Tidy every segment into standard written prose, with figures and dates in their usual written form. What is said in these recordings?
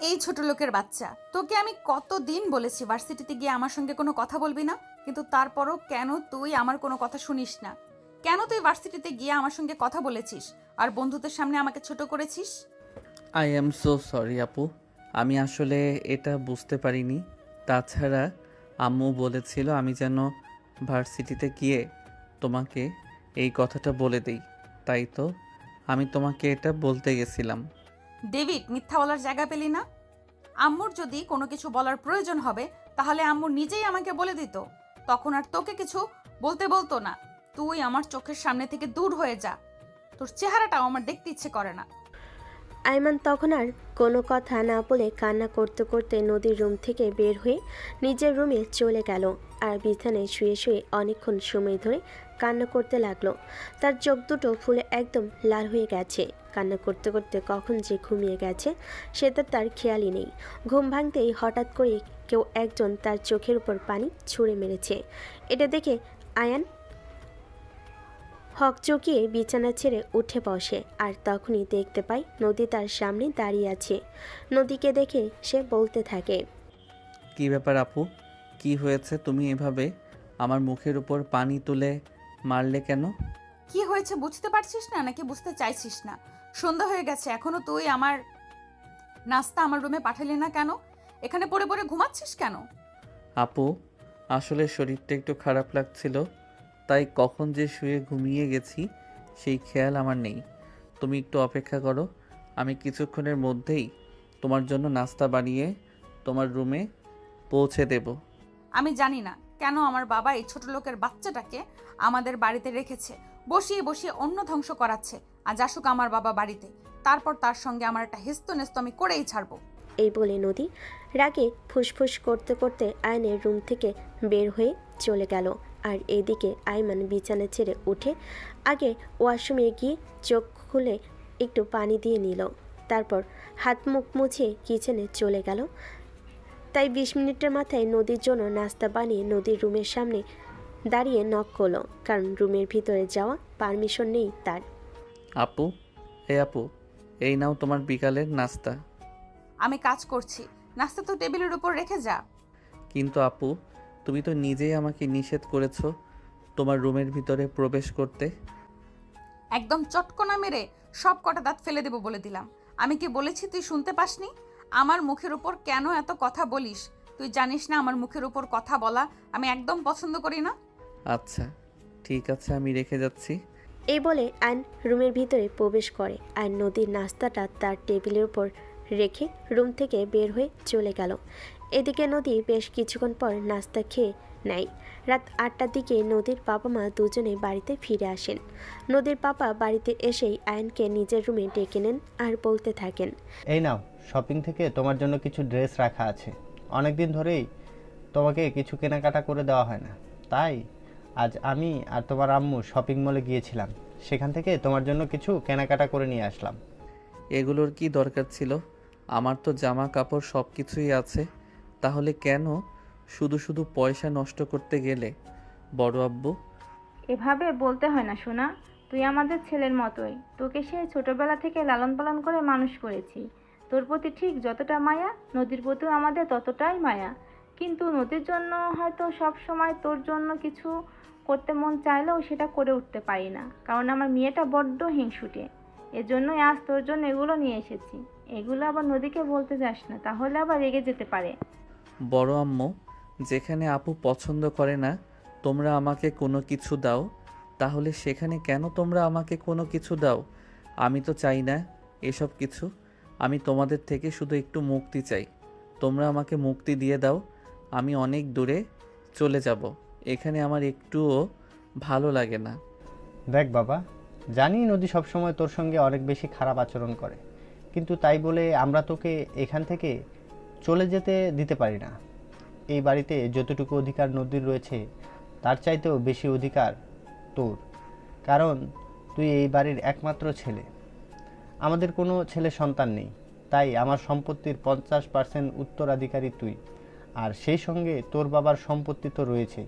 এই ছোট লোকের বাচ্চা, তোকে আমি কতদিন বলেছি ভার্সিটিতে গিয়ে আমার সঙ্গে কোনো কথা বলবি না, কিন্তু তারপরও কেন তুই আমার কোনো কথা শুনিস না? কেন তুই ভার্সিটিতে গিয়ে আমার সঙ্গে কথা বলেছিস আর বন্ধুদের সামনে আমাকে ছোট করেছিস? আই অ্যাম সো সরি আপু, আমি আসলে এটা বুঝতে পারিনি। তাছাড়া আম্মু বলেছিল আমি যেন ভার্সিটিতে গিয়ে তোমাকে এই কথাটা বলে দেই, তাই তো আমি তোমাকে এটা বলতে গেছিলাম। ডেভিড, মিথ্যা বলার জায়গা পেলি না? আম্মুর যদি কোনো কিছু বলার প্রয়োজন হবে তাহলে আম্মু নিজেই আমাকে বলে দিত, তখন আর তোকে কিছু বলতে বলতো না। তুই আমার চোখের সামনে থেকে দূর হয়ে যা, তোর চেহারাটাও আমার দেখতে ইচ্ছে করে না। আইমান তখন আর কোনো কথা না বলে কান্না করতে করতে নদীর রুম থেকে বের হয়ে নিজের রুমে চলে গেল। আর বিছানায় শুয়ে শুয়ে অনেকক্ষণ সময় ধরে কান্না করতে লাগলো। তার চোখ দুটো ফুলে একদম লাল হয়ে গেছে। কান্না করতে করতে কখন যে ঘুমিয়ে গেছে সেটা তার খেয়ালই নেই। ঘুম ভাঙতেই হঠাৎ করে কেউ একজন তার চোখের উপর পানি ছুঁড়ে মেরেছে। এটা দেখে আয়ান হকচকিয়ে বিছানা ছেড়ে উঠে বসে। আর তখনই দেখতে পাই নদী তার সামনে দাঁড়িয়ে আছে। নদীকে দেখে সে বলতে থাকে, কি ব্যাপার আপু, কি হয়েছে? তুমি এভাবে আমার মুখের উপর পানি তুলে মারলে কেন? কি হয়েছে বুঝতে পারছিস না নাকি বুঝতে চাইছিস না? সন্ধ্যা হয়ে গেছে, এখনো তুই আমার নাস্তা আমার রুমে পাঠালি না কেন? এখানে পড়ে পড়ে ঘুমাচ্ছিস কেন? আপু, আসলে শরীরটা একটু খারাপ লাগছিল, তাই কখন যে শুয়ে ঘুমিয়ে গেছি সেই খেয়াল আমার নেই। তুমি একটু অপেক্ষা করো, আমি কিছুক্ষণের মধ্যেই তোমার জন্য নাস্তা বানিয়ে তোমার রুমে পৌঁছে দেব। আমি জানি না কেন আমার বাবা এই ছোট লোকের বাচ্চাটাকে আমাদের বাড়িতে রেখেছে, বসিয়ে বসিয়ে অন্ন ধ্বংস করাচ্ছে। আজ আসুক আমার বাবা বাড়িতে, তারপর তার সঙ্গে আমার একটা হেস্ত নেস্ত আমি করেই ছাড়বো। এই বলে নদী রাগে ফুসফুস করতে করতে আয়নের রুম থেকে বের হয়ে চলে গেল। আর এদিকে আইমান বিছানা ছেড়ে উঠে আগে ওয়াশরুমে গিয়ে চোখ খুলে একটু পানি দিয়ে নিল। তারপর হাত মুখ মুছে কিচেনে চলে গেল। তাই 20 মিনিটের মাথায় নদীর জন্য নাস্তা বানিয়ে নদীর রুমের সামনে দাঁড়িয়ে নক করলো, কারণ রুমের ভিতরে যাওয়া পারমিশন নেই তার। আপু, আপু, এই নাও তোমার বিকালের নাস্তা। আমি কাজ করছি, নাস্তা তো টেবিলের উপর রেখে যা। কিন্তু আপু, তুমি তো নিজেই আমাকে নিষেধ করেছো তোমার রুমের ভিতরে প্রবেশ করতে। একদম চটকনা মেরে সব কটা দাঁত ফেলে দেবো বলে দিলাম। আমি কি বলেছি তুই শুনতে পাসনি? আমার মুখের উপর কেন এত কথা বলিস? তুই জানিস না আমার মুখের উপর কথা বলা আমি একদম পছন্দ করি না। আচ্ছা, ঠিক আছে, আমি রেখে যাচ্ছি। এই বলে আইন রুমের ভিতরে প্রবেশ করে আর নদীর নাস্তাটা তার টেবিলের উপর রেখে রুম থেকে বের হয়ে চলে গেল। এদিকে নদী বেশ কিছুক্ষণ পর নাস্তা খেয়ে নেয়। রাত 8টার দিকে নদীর বাবা মা দুজনে বাড়িতে ফিরে আসেন। নদীর পাপা বাড়িতে এসেই আয়নকে নিজের রুমে ডেকে নেন আর বলতে থাকেন, এই নাও, শপিং থেকে তোমার জন্য কিছু ড্রেস রাখা আছে। অনেক দিন ধরেই তোমাকে কিছু কেনাকাটা করে দেওয়া হয় না, তাই আজ আমি আর তোমার আম্মু শপিং মলে গিয়েছিলাম। সেখান থেকে তোমার জন্য কিছু কেনাকাটা করে নিয়ে আসলাম। এগুলোর কি দরকার ছিল? আমার তো জামা কাপড় সব কিছুই আছে, তাহলে কেন শুধু শুধু পয়সা নষ্ট করতে গেলে বড় আব্বু? এভাবে বলতে হয় না সোনা, তুই আমাদের ছেলের মতোই। তোকে সেই ছোটবেলা থেকে লালন পালন করে মানুষ করেছি। তোর প্রতি ঠিক যতটা মায়া, নদীর প্রতিও আমাদের ততটাই মায়া। কিন্তু নদীর জন্য হয়তো সব সময় তোর জন্য কিছু করতে মন চাইলেও সেটা করে উঠতে পারি না, কারণ আমার মেয়েটা বড্ড হিংসুটে। এজন্যই আজ তোর জন্য এগুলো নিয়ে এসেছি। এগুলো আবার নদীকে বলতে যাস না, তাহলে আবার রেগে যেতে পারে। বড় আম্মু, যেখানে আপু পছন্দ করে না তোমরা আমাকে কোনো কিছু দাও, তাহলে সেখানে কেন তোমরা আমাকে কোনো কিছু দাও? আমি তো চাই না এসব কিছু। আমি তোমাদের থেকে শুধু একটু মুক্তি চাই। তোমরা আমাকে মুক্তি দিয়ে দাও, আমি অনেক দূরে চলে যাব। এখানে আমার একটুও ভালো লাগে না। দেখ বাবা, জানি নদী সবসময় তোর সঙ্গে অনেক বেশি খারাপ আচরণ করে, কিন্তু তাই বলে আমরা তোকে এখান থেকে চলে যেতে দিতে পারি না। এই বাড়িতে যতটুকু অধিকার নদীর রয়েছে তার চাইতেও বেশি অধিকার তোর, কারণ তুই এই বাড়ির একমাত্র ছেলে। আমাদের কোনো ছেলে সন্তান নেই, তাই আমার সম্পত্তির 50% উত্তরাধিকারী তুই। আর সেই সঙ্গে তোর বাবার সম্পত্তি তো রয়েছে।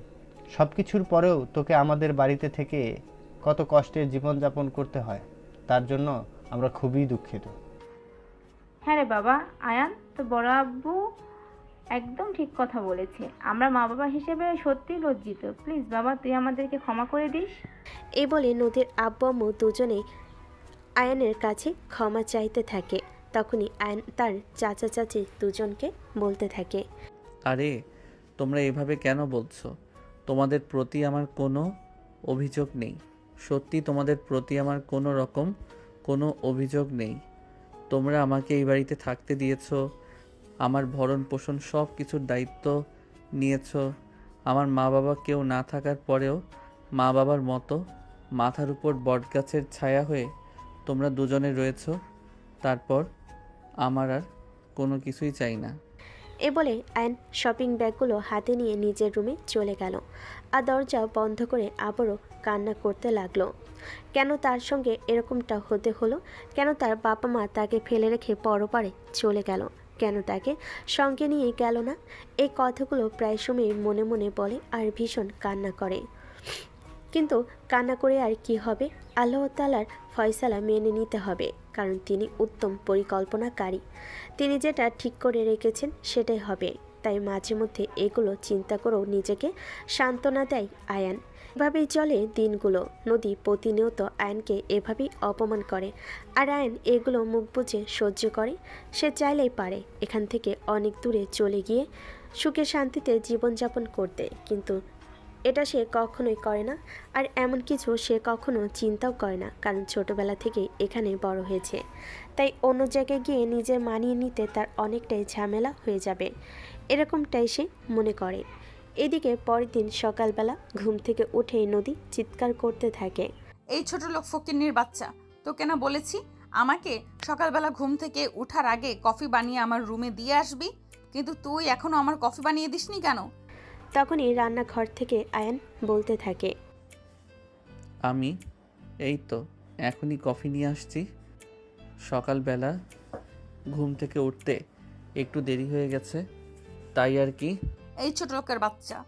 সব কিছুর পরেও তোকে আমাদের বাড়িতে থেকে কত কষ্টের জীবনযাপন করতে হয়, তার জন্য আমরা খুবই দুঃখিত। হ্যাঁ রে বাবা, আয়ান তো বড় আব্বু একদম ঠিক কথা বলেছে। আমরা মা বাবা হিসেবে সত্যিই লজ্জিত। প্লিজ বাবা, তুই আমাদেরকে ক্ষমা করে দিস। এই বলে নদীর আব্বু আম্মু দুজনেই আয়ানের কাছে ক্ষমা চাইতে থাকে। তখনই আয়ান তার চাচা চাচি দুজনকে বলতে থাকে, আরে তোমরা এভাবে কেন বলছো? তোমাদের প্রতি আমার কোনো অভিযোগ নেই। সত্যি তোমাদের প্রতি আমার কোনো রকম কোনো অভিযোগ নেই। তোমরা আমাকে এই বাড়িতে থাকতে দিয়েছো, আমার ভরণ পোষণ সব কিছুর দায়িত্ব নিয়েছো। আমার মা বাবা কেউ না থাকার পরেও মা বাবার মতো মাথার উপর বটগাছের ছায়া হয়ে তোমরা দুজনে রয়েছো। তারপর আমার আর কোনো কিছুই চাই না। এ বলে আয়ন শপিং ব্যাগগুলো হাতে নিয়ে নিজের রুমে চলে গেল আর দরজা বন্ধ করে আবারও কান্না করতে লাগলো। কেন তার সঙ্গে এরকমটা হতে হলো? কেন তার বাবা মা তাকে ফেলে রেখে পরপারে চলে গেল? কেন তাকে সঙ্গে নিয়ে গেল না? এই কথাগুলো প্রায় সময় মনে মনে বলে আর ভীষণ কান্না করে। কিন্তু কান্না করে আর কি হবে? আল্লাহ তাআলার ফয়সালা মেনে নিতে হবে, কারণ তিনি উত্তম পরিকল্পনাকারী। তিনি যেটা ঠিক করে রেখেছেন সেটাই হবে। তাই মাঝে মধ্যে এগুলো চিন্তা করেও নিজেকে সান্ত্বনা দেয় আয়ান। এভাবেই চলে দিনগুলো। নদী প্রতিনিয়ত আয়নকে এভাবেই অপমান করে, আর আয়ন এগুলো মুখ বুজে সহ্য করে। সে চাইলেই পারে এখান থেকে অনেক দূরে চলে গিয়ে সুখে শান্তিতে জীবনযাপন করতে, কিন্তু এটা সে কখনোই করে না। আর এমন কিছু সে কখনো চিন্তাও করে না, কারণ ছোটবেলা থেকে এখানে বড় হয়েছে। তাই অন্য জায়গায় গিয়ে নিজে মানিয়ে নিতে তার অনেকটাই ঝামেলা হয়ে যাবে, এরকমটাই সে মনে করে। এদিকে পরের দিন সকালবেলা ঘুম থেকে উঠেই নদী চিৎকার করতে থাকে, এই ছোট লোক ফকিন্নির বাচ্চা, তোকে না বলেছি আমাকে সকালবেলা ঘুম থেকে উঠার আগে কফি বানিয়ে আমার রুমে দিয়ে আসবি, কিন্তু তুই এখনো আমার কফি বানিয়ে দিসনি কেন? তখনই রান্নাঘর থেকে আয়ান বলতে থাকে, আমি এই তো এখনই কফি নিয়ে আসছি। সকালবেলা ঘুম থেকে উঠতে একটু দেরি হয়ে গেছে, তাই আর কি। এই ছোট লোকের বাচ্চা,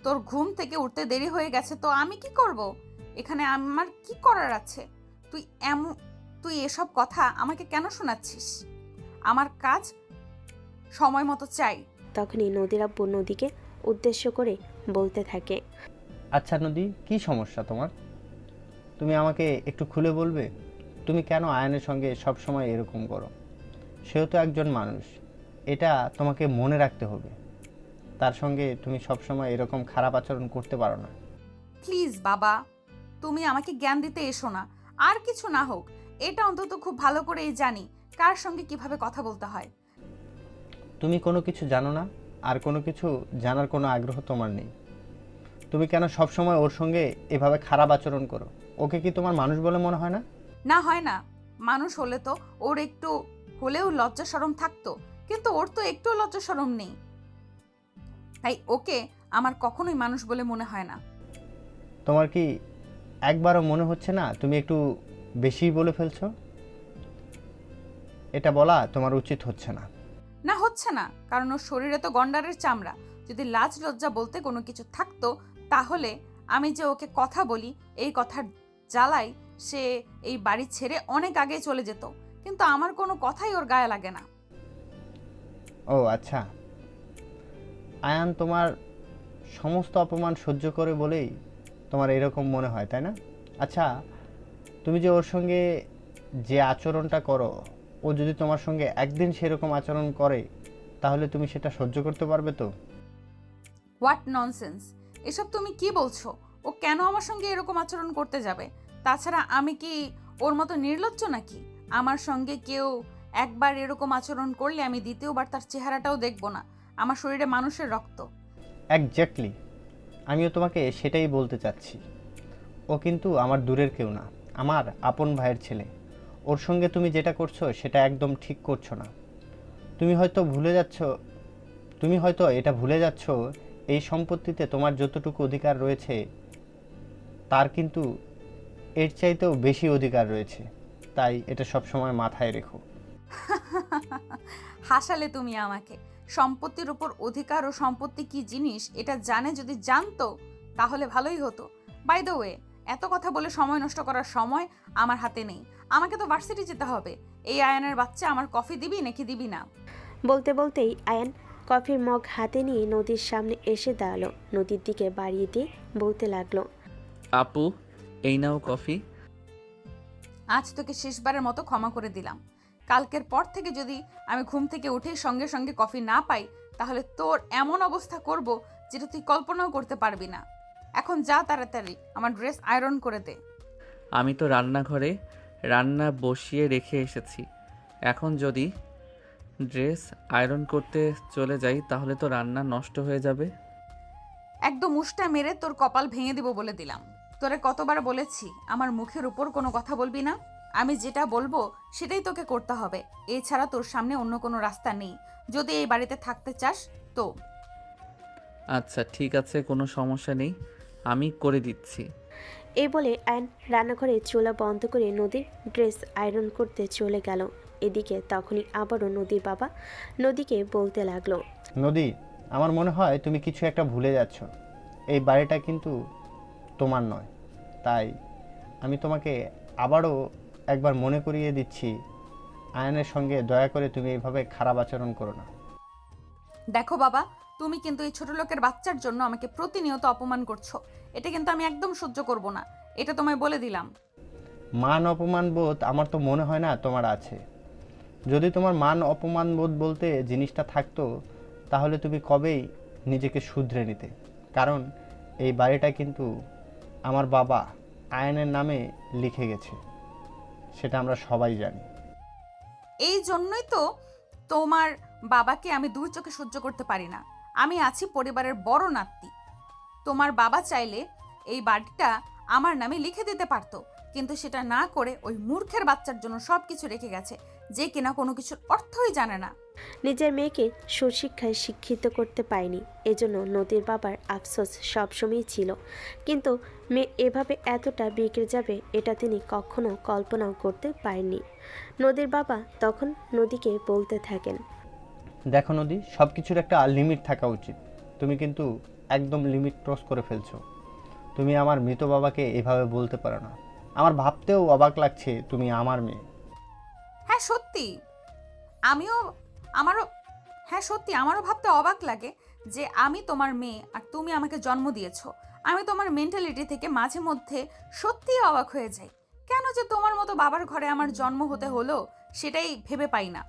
তোর ঘুম থেকে উঠতে দেরি হয়ে গেছে তো আমি কি করব? এখানে আমার কি করার আছে? তুই এসব কথা আমাকে কেন শোনাচ্ছিস? আমার কাজ সময় মতো চাই। তখনই নদীর আব্বু নদীকে উদ্দেশ্য করে বলতে থাকে, আচ্ছা নদী, কি সমস্যা তোমার? তুমি আমাকে একটু খুলে বলবে? তুমি কেন আয়নের সঙ্গে সব সময় এরকম করো? সেও তো একজন মানুষ, এটা তোমাকে মনে রাখতে হবে। তার সঙ্গে তুমি সব সময় এরকম খারাপ আচরণ করতে পারো না। প্লিজ বাবা, তুমি আমাকে জ্ঞান দিতে এসো না। আর কিছু না হোক, এটা অন্তত খুব ভালো করেই জানি কার সঙ্গে কিভাবে কথা বলতে হয়। তুমি কোনো কিছু জানো না, আর কোনো কিছু জানার কোনো আগ্রহ তোমার নেই। তুমি কেন সব সময় ওর সঙ্গে এভাবে খারাপ আচরণ করো? ওকে কি তোমার মানুষ বলে মনে হয় না? না হয় না, মানুষ হলে তো ওর একটু হলেও লজ্জা শরম থাকতো, কিন্তু ওর তো একটুও লজ্জা শরম নেই। তাই ওকে আমার কখনোই মানুষ বলে মনে হয় না। তোমার কি একবারও মনে হচ্ছে না তুমি একটু বেশিই বলে ফেলছো? এটা বলা তোমার উচিত হচ্ছে না। না হচ্ছে না, কারণ ওর শরীরে তো গন্ডারের চামড়া। যদি লাজ লজ্জা বলতে কোনো কিছু থাকতো, তাহলে আমি যে ওকে কথা বলি এই কথার জ্বালাই সে এই বাড়ি ছেড়ে অনেক আগে চলে যেত, কিন্তু আমার কোনো কথাই ওর গায়ে লাগে না। ও আচ্ছা, আয়ান তোমার সমস্ত অপমান সহ্য করে বলেই তোমার এরকম মনে হয়, তাই না? আচ্ছা, তুমি যে ওর সঙ্গে যে আচরণটা করো, ও যদি তোমার সঙ্গে একদিন সেরকম আচরণ করে, তাহলে তুমি সেটা সহ্য করতে পারবে তো? হোয়াট ননসেন্স, এসব তুমি কি বলছো? ও কেন আমার সঙ্গে এরকম আচরণ করতে যাবে? তাছাড়া আমি কি ওর মতো নির্লজ্জ নাকি? আমার সঙ্গে কেউ একবার এরকম আচরণ করলে আমি দ্বিতীয়বার তার চেহারাটাও দেখব না। আমার শরীরে মানুষের রক্ত। এক্স্যাক্টলি, আমিও তোমাকে সেটাই বলতে চাচ্ছি। ও কিন্তু আমার দূরের কেউ না, আমার আপন ভাইয়ের ছেলে। ওর সঙ্গে তুমি যেটা করছো সেটা একদম ঠিক করছো না। তুমি হয়তো এটা ভুলে যাচ্ছ, এই সম্পত্তিতে তোমার যতটুকু অধিকার রয়েছে তার কিন্তু এর চাইতেও বেশি অধিকার রয়েছে। তাই এটা সবসময় মাথায় রেখো। হাসালে তুমি আমাকে। সম্পত্তির উপর অধিকার ও সম্পত্তি কি জিনিস এটা যদি জানতো তাহলে ভালোই হতো। বাই দ্য ওয়ে, এত কথা বলে সময় নষ্ট করার সময় আমার হাতে নেই। আমাকে তো ভার্সিটি যেতে হবে। এই আয়ানের বাচ্চা আমার কফি দিবি নাকি দিবি না? বলতে বলতেই আয়ান কফির মগ হাতে নিয়ে নদীর সামনে এসে দাঁড়ালো। নদীর দিকে বাড়িয়ে দিয়ে বলতে লাগলো, আপু, এই নাও কফি। আজ তোকে শেষবারের মতো ক্ষমা করে দিলাম। কালকের পর থেকে যদি আমি ঘুম থেকে উঠেই সঙ্গে সঙ্গে কফি না পাই, তাহলে তোর এমন অবস্থা করব যেটা তুই কল্পনাও করতে পারবি না। এখন যা, তাড়াতাড়ি আমার ড্রেস আয়রন করে দে। আমি তো রান্নাঘরে রান্না বসিয়ে রেখে এসেছি। এখন যদি ড্রেস আয়রন করতে চলে যাই তাহলে তো রান্না নষ্ট হয়ে যাবে। একদম উষ্টা মেরে তোর কপাল ভেঙে দিব বলে দিলাম। তোরে কতবার বলেছি আমার মুখের উপর কোনো কথা বলবি না। আমি যেটা বলবো সেটাই তোকে করতে হবে। এছাড়া তোর সামনে অন্য কোনো রাস্তা নেই যদি এই বাড়িতে থাকতে চাস তো। আচ্ছা ঠিক আছে, কোনো সমস্যা নেই, আমি করে দিচ্ছি। এই বলে আয়ন রান্নাঘরে চুলা বন্ধ করে নদীর ড্রেস আয়রন করতে চলে গেল। এদিকে তখনই আবারও নদীর বাবা নদীকে বলতে লাগলো, নদী, আমার মনে হয় তুমি কিছু একটা ভুলে যাচ্ছ। এই বাড়িটা কিন্তু তোমার নয়। তাই আমি তোমাকে আবারও একবার মনে করিয়ে দিচ্ছি, আয়নের সঙ্গে দয়া করে তুমি এইভাবে খারাপ আচরণ করো না। দেখো বাবা, তুমি কিন্তু এই ছোট লোকের বাচ্চার জন্য আমাকে প্রতিনিয়ত অপমান করছো। এটা কিন্তু আমি একদম সহ্য করব না, এটা তোমায় বলে দিলাম। মান অপমান বোধ আমার তো মনে হয় না তোমার আছে। যদি তোমার মান অপমান বোধ বলতে জিনিসটা থাকতো তাহলে তুমি কবেই নিজেকে শুধরে নিতে। কারণ এই বাড়িটা কিন্তু আমার বাবা আয়নের নামে লিখে গেছে, সেটা আমরা সবাই জানি। এই জন্যই তো তোমার বাবাকে আমি দুই চোখে সহ্য করতে পারি না। আমি আছি পরিবারের বড় নাতি। তোমার বাবা চাইলে এই বাড়িটা আমার নামে লিখে দিতে পারতো, কিন্তু সেটা না করে ওই মূর্খের বাচ্চার জন্য সব কিছু রেখে গেছে, যে কিনা কোনো কিছুর অর্থই জানে না। নিজের মেয়েকে সুশিক্ষায় শিক্ষিত করতে পারেনি, এজন্য নদীর বাবার আফসোস সবসময়ই ছিল। কিন্তু মেয়ে এভাবে এতটা বিগড়ে যাবে এটা তিনি কখনো কল্পনাও করতে পারেননি। নদীর বাবা তখন নদীকে বলতে থাকেন, দেখো নদী, সব কিছুর একটা লিমিট থাকা উচিত। তুমি কিন্তু একদম লিমিট ক্রস করে ফেলছো। তুমি আমার মৃত বাবাকে এভাবে বলতে পারো না। আমার ভাবতেও অবাক লাগছে তুমি আমার মেয়ে। হ্যাঁ সত্যি, আমিও আমারও হ্যাঁ সত্যি আমারও ভাবতে অবাক লাগে যে আমি তোমার মেয়ে আর তুমি আমাকে জন্ম দিয়েছো। আমি তোমার মেন্টালিটি থেকে মাঝে মধ্যে সত্যিই অবাক হয়ে যাই। কেন যে তোমার মতো বাবার ঘরে আমার জন্ম হতে হলো সেটাই ভেবে পাই না।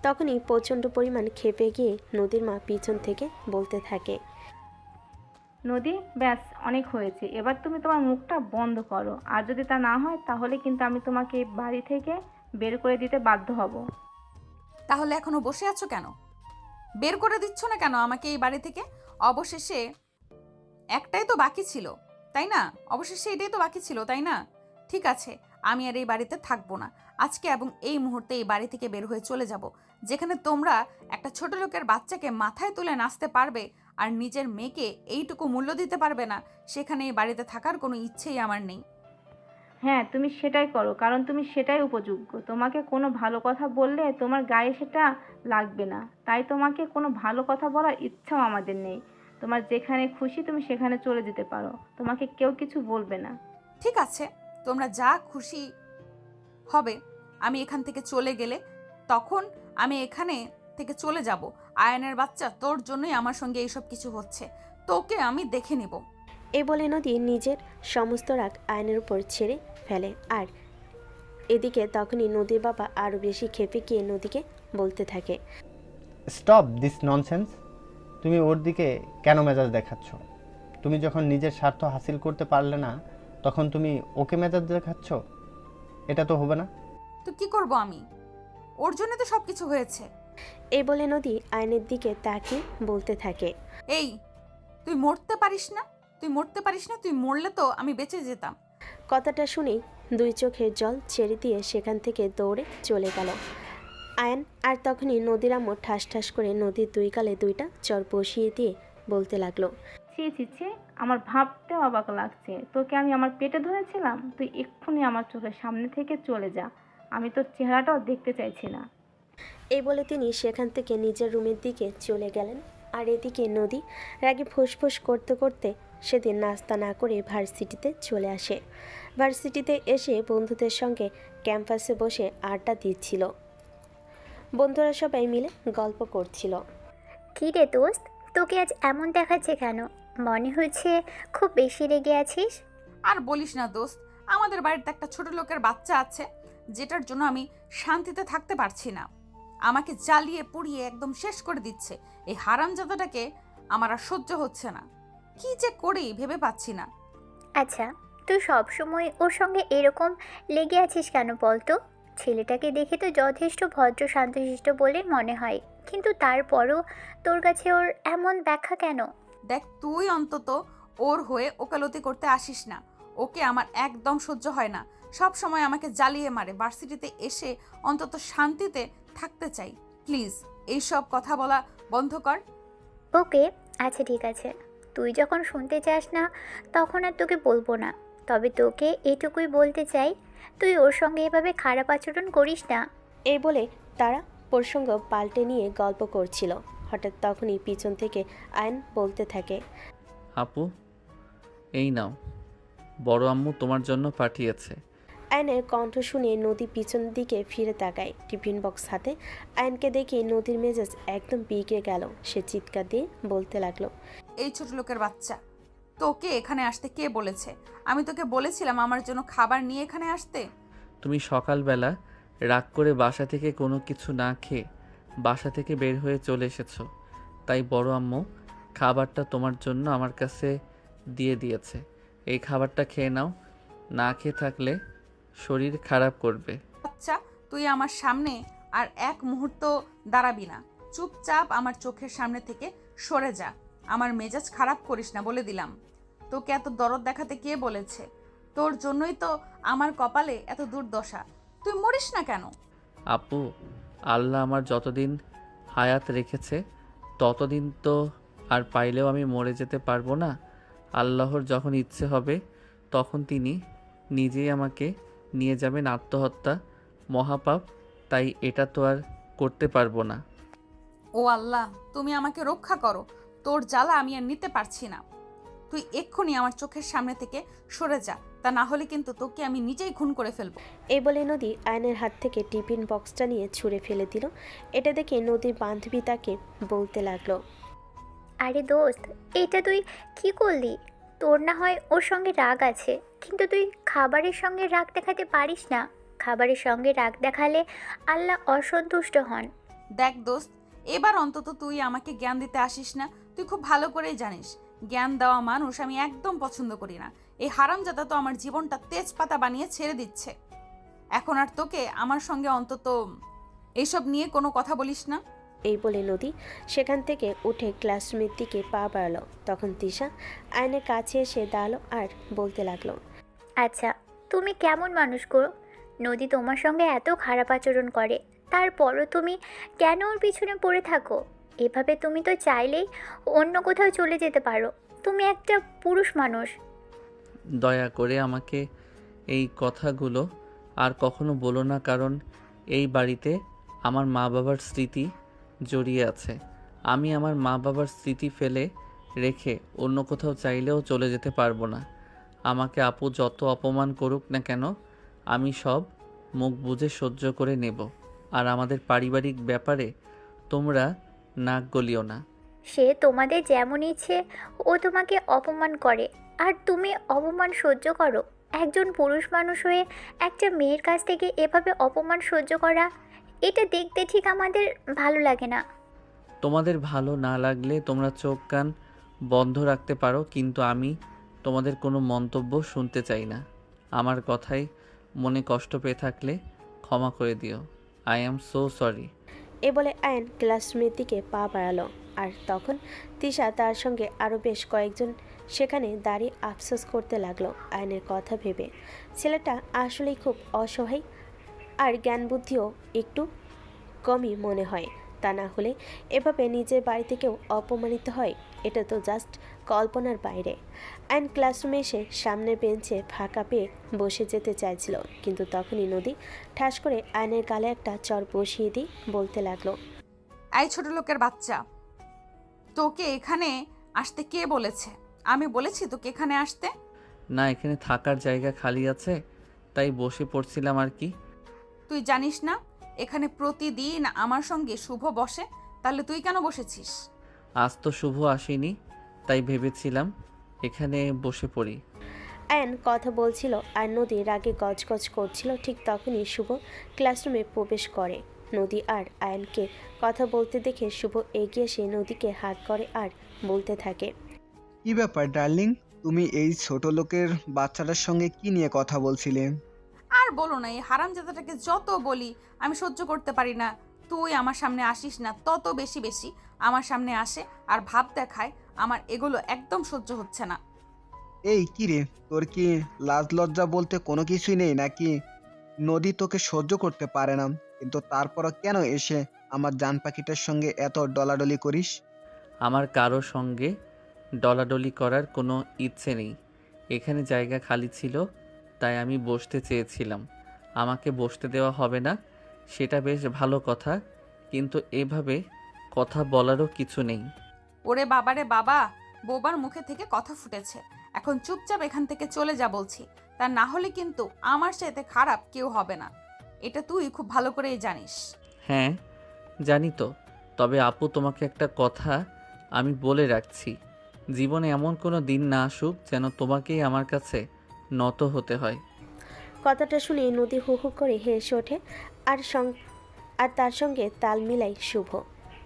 তখনই প্রচণ্ড পরিমাণ ক্ষেপে গিয়ে নদীর মা পিছন থেকে বলতে থাকে, নদী, ব্যাস অনেক হয়েছে, এবার তুমি তোমার মুখটা বন্ধ করো। আর যদি তা না হয় তাহলে কিন্তু আমি তোমাকে এই বাড়ি থেকে বের করে দিতে বাধ্য হব। তাহলে এখনো বসে আছো কেন? বের করে দিচ্ছ না কেন আমাকে এই বাড়ি থেকে? অবশেষে একটাই তো বাকি ছিল, তাই না? অবশেষে এটাই তো বাকি ছিল, তাই না? ঠিক আছে, আমি আর এই বাড়িতে থাকবো না। আজকে এবং এই মুহূর্তে এই বাড়ি থেকে বের হয়ে চলে যাব। যেখানে তোমরা একটা ছোট লোকের বাচ্চাকে মাথায় তুলে নাচতে পারবে আর নিজের মেয়েকে এইটুকু মূল্য দিতে পারবে না, সেখানে এই বাড়িতে থাকার কোনো ইচ্ছেই আমার নেই। হ্যাঁ, তুমি সেটাই করো, কারণ তুমি সেটাই উপযোগ্য। তোমাকে কোনো ভালো কথা বললে তোমার গায়ে সেটা লাগবে না, তাই তোমাকে কোনো ভালো কথা বলার ইচ্ছাও আমাদের নেই। তোমার যেখানে খুশি তুমি সেখানে চলে যেতে পারো, তোমাকে কেউ কিছু বলবে না। ঠিক আছে, তোমরা যা খুশি হবে। আমি এখান থেকে চলে গেলে তখন আমি এখানে থেকে চলে যাব। আয়নের বাচ্চা, তোর জন্যই আমার সঙ্গে এইসব কিছু হচ্ছে। তোকে আমি দেখে নেব। এ বলে নদী নিজের সমস্ত রাগ আয়নের উপর ছেড়ে ফেলে। আর এদিকে তখনই নদীর বাবা আরও বেশি ক্ষেপে গিয়ে নদীকে বলতে থাকে, স্টপ দিস ননসেন্স। তুমি ওর দিকে কেন মেজাজ দেখাচ্ছ? তুমি যখন নিজের স্বার্থ হাসিল করতে পারলে না তখন তুমি ওকে মেজাজ দেখাচ্ছ? এটা তো হবে না। তো কি করব আমি? ওর জন্য তো সব কিছু হয়েছে। এই বলে নদী আয়নের দিকে তাকিয়ে বলতে থাকে, এই, তুই মরতে পারিস না? তুই মরতে পারিস না? তুই মরলে তো আমি বেঁচে যেতাম। কথাটা শুনেই দুই চোখের জল ছেড়ে দিয়ে সেখান থেকে দৌড়ে চলে গেল আয়ন। আর তখনই নদীর আম্মু ঠাস ঠাস করে নদীর দুই গালে দুইটা চর বসিয়ে দিয়ে বলতে লাগলো, ছি ছি ছি, আমার ভাবতে অবাক লাগছে। তোকে আমি আমার পেটে ধরেছিলাম? তুই এক্ষুনি আমার চোখের সামনে থেকে চলে যা, আমি তোর চেহারাটাও দেখতে চাইছি না। এই বলে তিনি সেখান থেকে নিজের রুমের দিকে চলে গেলেন। আর এদিকে নদী রাগে ফুসফুস করতে করতে সেদিন নাস্তা না করে ভার্সিটিতে চলে আসে। ভার্সিটিতে এসে বন্ধুদের সঙ্গে ক্যাম্পাসে বসে আড্ডা দিচ্ছিল। বন্ধুরা সবাই মিলে গল্প করছিল। কী রে দোস্ত, তোকে আজ এমন দেখাচ্ছে কেন? মনে হচ্ছে খুব বেশি রেগে আছিস। আর বলিস না দোস্ত, আমাদের বাড়িতে একটা ছোট লোকের বাচ্চা আছে, যেটার জন্য আমি শান্তিতে থাকতে পারছি না। আমাকে জ্বালিয়ে পুড়িয়ে একদম শেষ করে দিচ্ছে। এই হারামজাদাটাকে আমার আর সহ্য হচ্ছে না। কি যে করি ভেবে পাচ্ছি না। আচ্ছা, তুই সবসময় ওর সঙ্গে এরকম লেগে আছিস কেন বলতো? ছেলেটাকে দেখে তো যথেষ্ট ভদ্র শান্তশিষ্ট বলে মনে হয়, কিন্তু তারপরও তোর কাছে ওর এমন ব্যাখ্যা কেন? দেখ, তুই অন্তত ওর হয়ে ওকালতি করতে আসিস না। ওকে আমার একদম সহ্য হয় না। সব সময় আমাকে জ্বালিয়ে মারে। ভার্সিটিতে এসে অন্তত শান্তিতে থাকতে চাই। প্লিজ এইসব কথা বলা বন্ধ কর। ওকে, আচ্ছা ঠিক আছে, তুই যখন শুনতে চাস না তখন আর তোকে বলবো না। তবে তোকে এটুকুই বলতে চাই, তুই ওর সঙ্গে এভাবে খারাপ আচরণ করিস না। এই বলে তারা প্রসঙ্গ পাল্টে নিয়ে গল্প করছিল। হঠাৎ তখনই পিছন থেকে আয়ন বলতে থাকে, আপু, এই নাও, বড় আম্মু তোমার জন্য পাঠিয়েছে। আয়নের কণ্ঠ শুনে নদী পিছন দিকে ফিরে তাকায়। টিফিন বক্স হাতে আয়নকে দেখে নদীর মেজাজ একদম বিগড়ে গেল। সে চিৎকার দিয়ে বলতে লাগলো, এই ছোট লোকের বাচ্চা, তোকে এখানে আসতে কে বলেছে? আমি তোকে বলেছিলাম আমার জন্য খাবার নিয়ে এখানে আসতে? তুমি সকালবেলা রাগ করে বাসা থেকে কোনো কিছু না খেয়ে বাসা থেকে বের হয়ে চলে এসেছো, তাই বড় আম্মু খাবারটা তোমার জন্য আমার কাছে দিয়ে দিয়েছে। এই খাবারটা খেয়ে নাও, না খেয়ে থাকলে শরীর খারাপ করবে। বাচ্চা, তুই আমার সামনে আর এক মুহূর্ত দাঁড়াবি না। চুপচাপ আমার চোখের সামনে থেকে সরে যা। আমার মেজাজ খারাপ করিস না বলে দিলাম। তোকে এত দরদ দেখাতে কে বলেছে? তোর জন্যই তো আমার কপালে এত দুর্দশা। তুই মরিস না কেন? আপু, আল্লাহ আমার যতদিন হায়াত রেখেছে ততদিন তো আর পাইলেও আমি মরে যেতে পারবো না। আল্লাহর যখন ইচ্ছে হবে তখন তিনি নিজেই আমাকে নিয়ে যাবেন আত্মহত্যা মহাপাপ, তাই এটা তো আর করতে পারবো না। ও আল্লাহ, তুমি আমাকে রক্ষা করো। তোর জ্বালা আমি আর নিতে পারছি না। তুই এক্ষুনি আমার চোখের সামনে থেকে সরে যা, তা না হলে কিন্তু তোকে আমি নিজেই খুন করে ফেলবো। এই বলে নদী আয়নের হাত থেকে টিফিন বক্সটা নিয়ে ছুঁড়ে ফেলে দিল। এটা দেখে নদীর বান্ধবী তাকে বলতে লাগলো, আরে দোস্ত, এটা তুই কি করলি? তোর না হয় ওর সঙ্গে রাগ আছে, কিন্তু তুই খাবারের সঙ্গে রাগ দেখাতে পারিস না। খাবারের সঙ্গে রাগ দেখালে আল্লাহ অসন্তুষ্ট হন। দেখ দোস্ত, এবার অন্তত তুই আমাকে জ্ঞান দিতে আসিস না। তুই খুব ভালো করেই জানিস জ্ঞান দেওয়া মানুষ আমি একদম পছন্দ করি না। এই হারামজাদা তো আমার জীবনটা তেজপাতা বানিয়ে ছেড়ে দিচ্ছে। এখন আর তোকে আমার সঙ্গে অন্তত এইসব নিয়ে কোনো কথা বলিস না। এই বলে নদী সেখান থেকে উঠে ক্লাসরুমের দিকে পা বাড়ালো। তখন তিশা আয়নের কাছে এসে দাঁড়ালো আর বলতে লাগলো, আচ্ছা, তুমি কেমন মানুষ গো? নদী তোমার সঙ্গে এত খারাপ আচরণ করে, তারপরও তুমি কেন ওর পিছনে পড়ে থাকো? এভাবে তুমি তো চাইলেই অন্য কোথাও চলে যেতে পারো। তুমি একটা পুরুষ মানুষ। দয়া করে আমাকে এই কথাগুলো আর কখনো বলো না, কারণ এই বাড়িতে আমার মা বাবার স্মৃতি জড়িয়ে আছে। আমি আমার মা বাবার স্মৃতি ফেলে রেখে অন্য কোথাও চাইলেও চলে যেতে পারবো না। আমাকে আপু যত অপমান করুক না কেন, আমি সব মুখ বুজে সহ্য করে নেব। আর আমাদের পারিবারিক ব্যাপারে তোমরা নাক গলিও না। সে তোমাদের যেমন ইচ্ছে ও তোমাকে অপমান করে, আর তুমি অপমান সহ্য করো। একজন পুরুষ মানুষ হয়ে একটা মেয়ের কাছ থেকে এভাবে অপমান সহ্য করা, এটা দেখতে ঠিক আমাদের ভালো লাগে না। তোমাদের ভালো না লাগলে তোমরা চোখ কান বন্ধ রাখতে পারো, কিন্তু আমি তোমাদের কোনো মন্তব্য শুনতে চাই না। আমার কথায় মনে কষ্ট পেয়ে থাকলে ক্ষমা করে দিও। I am so sorry. এ বলে আয়ন ক্লাসরুমের দিকে পা বাড়ালো। আর তখন তিশা তার সঙ্গে আরও বেশ কয়েকজন সেখানে দাঁড়িয়ে আফসোস করতে লাগলো আয়নের কথা ভেবে। ছেলেটা আসলেই খুব অসহায়, আর জ্ঞান বুদ্ধিও একটু কমই মনে হয়। তা না হলে এভাবে নিজের বাড়ি থেকেও অপমানিত হয়, এটা তো জাস্ট কল্পনার বাইরে। আয়ন ক্লাসরুমে এসে সামনের বেঞ্চে ফাঁকা পেয়ে বসে যেতে চাইছিল, কিন্তু তখনই নদী ঠাস করে আয়নের গালে একটা চর বসিয়ে দিয়ে বলতে লাগলো, এই ছোট লোকের বাচ্চা, তোকে এখানে আসতে কে বলেছে? আমি বলেছি তোকে এখানে আসতে? না, এখানে থাকার জায়গা খালি আছে, তাই বসে পড়ছিলাম আর কি। তুই জানিস না এখানে প্রতিদিন আমার সঙ্গে শুভ বসে, তাহলে তুই কেন বসেছিস? আজ তো শুভ আসেনি, তাই ভেবেছিলাম এখানে বসে পড়ি। আয়ান কথা বলছিল আর নদী রাগে গজগজ করছিল। ঠিক তখনই শুভ ক্লাসরুমে প্রবেশ করে। নদী আর আয়ানকে কথা বলতে দেখে শুভ এগিয়ে এসে নদীকে হাত করে আর বলতে থাকে, কি ব্যাপার ডার্লিং, তুমি এই ছোট লোকের বাচ্চাটার সঙ্গে কি নিয়ে কথা বলছিলে? আর বলো না, এই হারামজাদাটাকে যত বলি আমি সহ্য করতে পারি না। তুই আমার সামনে আসিস না, তত বেশি বেশি আমার সামনে আসে আর ভাব দেখায়। আমার এগুলো একদম সহ্য হচ্ছে না। এই কি রে, তোর কি লাজ লজ্জা বলতে কোনো কিছুই নেই নাকি? নদী তোকে সহ্য করতে পারে না, কিন্তু তারপরও কেন এসে আমার জান পাখিটার সঙ্গে এত ডলাডলি করিস? আমার কারো সঙ্গে ডলাডলি করার কোনো ইচ্ছে নেই। এখানে জায়গা খালি ছিল, তাই আমি বসতে চেয়েছিলাম। আমাকে বসতে দেওয়া হবে না, সেটা বেশ ভালো কথা, কিন্তু এভাবে কথা বলারও কিছু নেই। ওরে বাবারে বাবা, বোবার মুখে থেকে কথা ফুটেছে। এখন চুপচাপ এখান থেকে চলে যা বলছি, তা না হলে কিন্তু আমার সাথে খারাপ কেউ হবে না। এটা তুই খুব ভালো করেই জানিস। হ্যাঁ জানি তো, তবে আপু তোমাকে একটা কথা আমি বলে রাখছি, জীবনে এমন কোনো দিন না আসুক যেন তোমাকেই আমার কাছে নত হতে হয়। কথাটা শুনে নদী হু হু করে হেসে ওঠে আর আর তার সঙ্গে তাল মিলাই শুভ।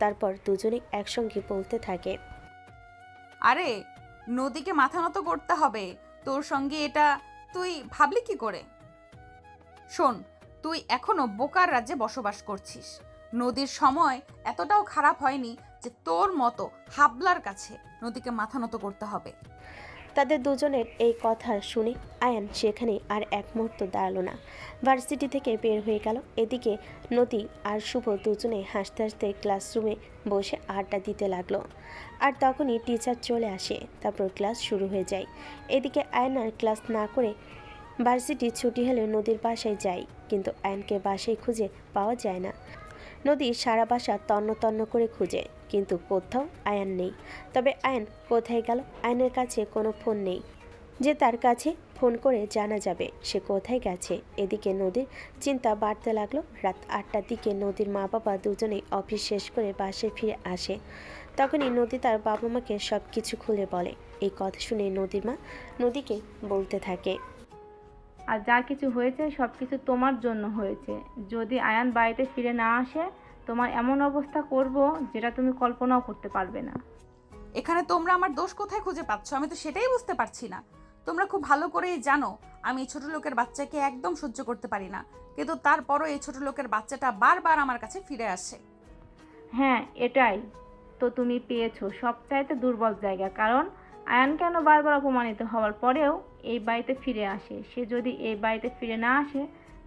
তারপর দুজনে একসঙ্গে বলতে থাকে, আরে নদীকে মাথা নত করতে হবে, তোর সঙ্গে এটা তুই ভাবলি কি করে? শোন, তুই এখনো বোকার রাজ্যে বসবাস করছিস। নদীর সময় এতটাও খারাপ হয়নি যে তোর মতো হাবলার কাছে নদীকে মাথা নত করতে হবে। তাদের দুজনের এই কথা শুনে আয়ান সেখানে আর এক মুহূর্ত দাঁড়ালো না, ভার্সিটি থেকে বের হয়ে গেল। এদিকে নদী আর শুভ দুজনে হাসতে হাসতে ক্লাসরুমে বসে আড্ডা দিতে লাগলো। আর তখনই টিচার চলে আসে, তারপর ক্লাস শুরু হয়ে যায়। এদিকে আয়ান আর ক্লাস না করে ভার্সিটি ছুটি হলে নদীর বাসায় যায়, কিন্তু আয়ানকে বাসায় খুঁজে পাওয়া যায় না। নদী সারা বাসা তন্ন তন্ন করে খুঁজে, কিন্তু কোথাও আয়ান নেই। তবে আয়ান কোথায় গেল? আয়ানের কাছে কোনো ফোন নেই যে তার কাছে ফোন করে জানা যাবে সে কোথায় গেছে। এদিকে নদীর চিন্তা বাড়তে লাগলো। রাত 8টার দিকে নদীর মা বাবা দুজনেই অফিস শেষ করে বাসায় ফিরে আসে। তখনই নদী তার বাবা মাকে সব কিছু খুলে বলে। এই কথা শুনে নদীর মা নদীকে বলতে থাকে, আর যা কিছু হয়েছে সব কিছু তোমার জন্য হয়েছে। যদি আয়ান বাড়িতে ফিরে না আসে, তোমার এমন অবস্থা করব যেটা তুমি কল্পনাও করতে পারবে না। এখানে তোমরা আমার দোষ কোথায় খুঁজে পাচ্ছ আমি তো সেটাই বুঝতে পারছি না। তোমরা খুব ভালো করেই জানো আমি এই ছোট লোকের বাচ্চাকে একদম সহ্য করতে পারি না, কিন্তু তারপরও এই ছোট লোকের বাচ্চাটা বারবার আমার কাছে ফিরে আসে। হ্যাঁ, এটাই তো তুমি পেয়েছো সবচাইতে দুর্বল জায়গা। কারণ আয়ান কেন বারবার অপমানিত হওয়ার পরেও এই বাড়িতে ফিরে আসে? সে যদি এই বাড়িতে ফিরে না আসে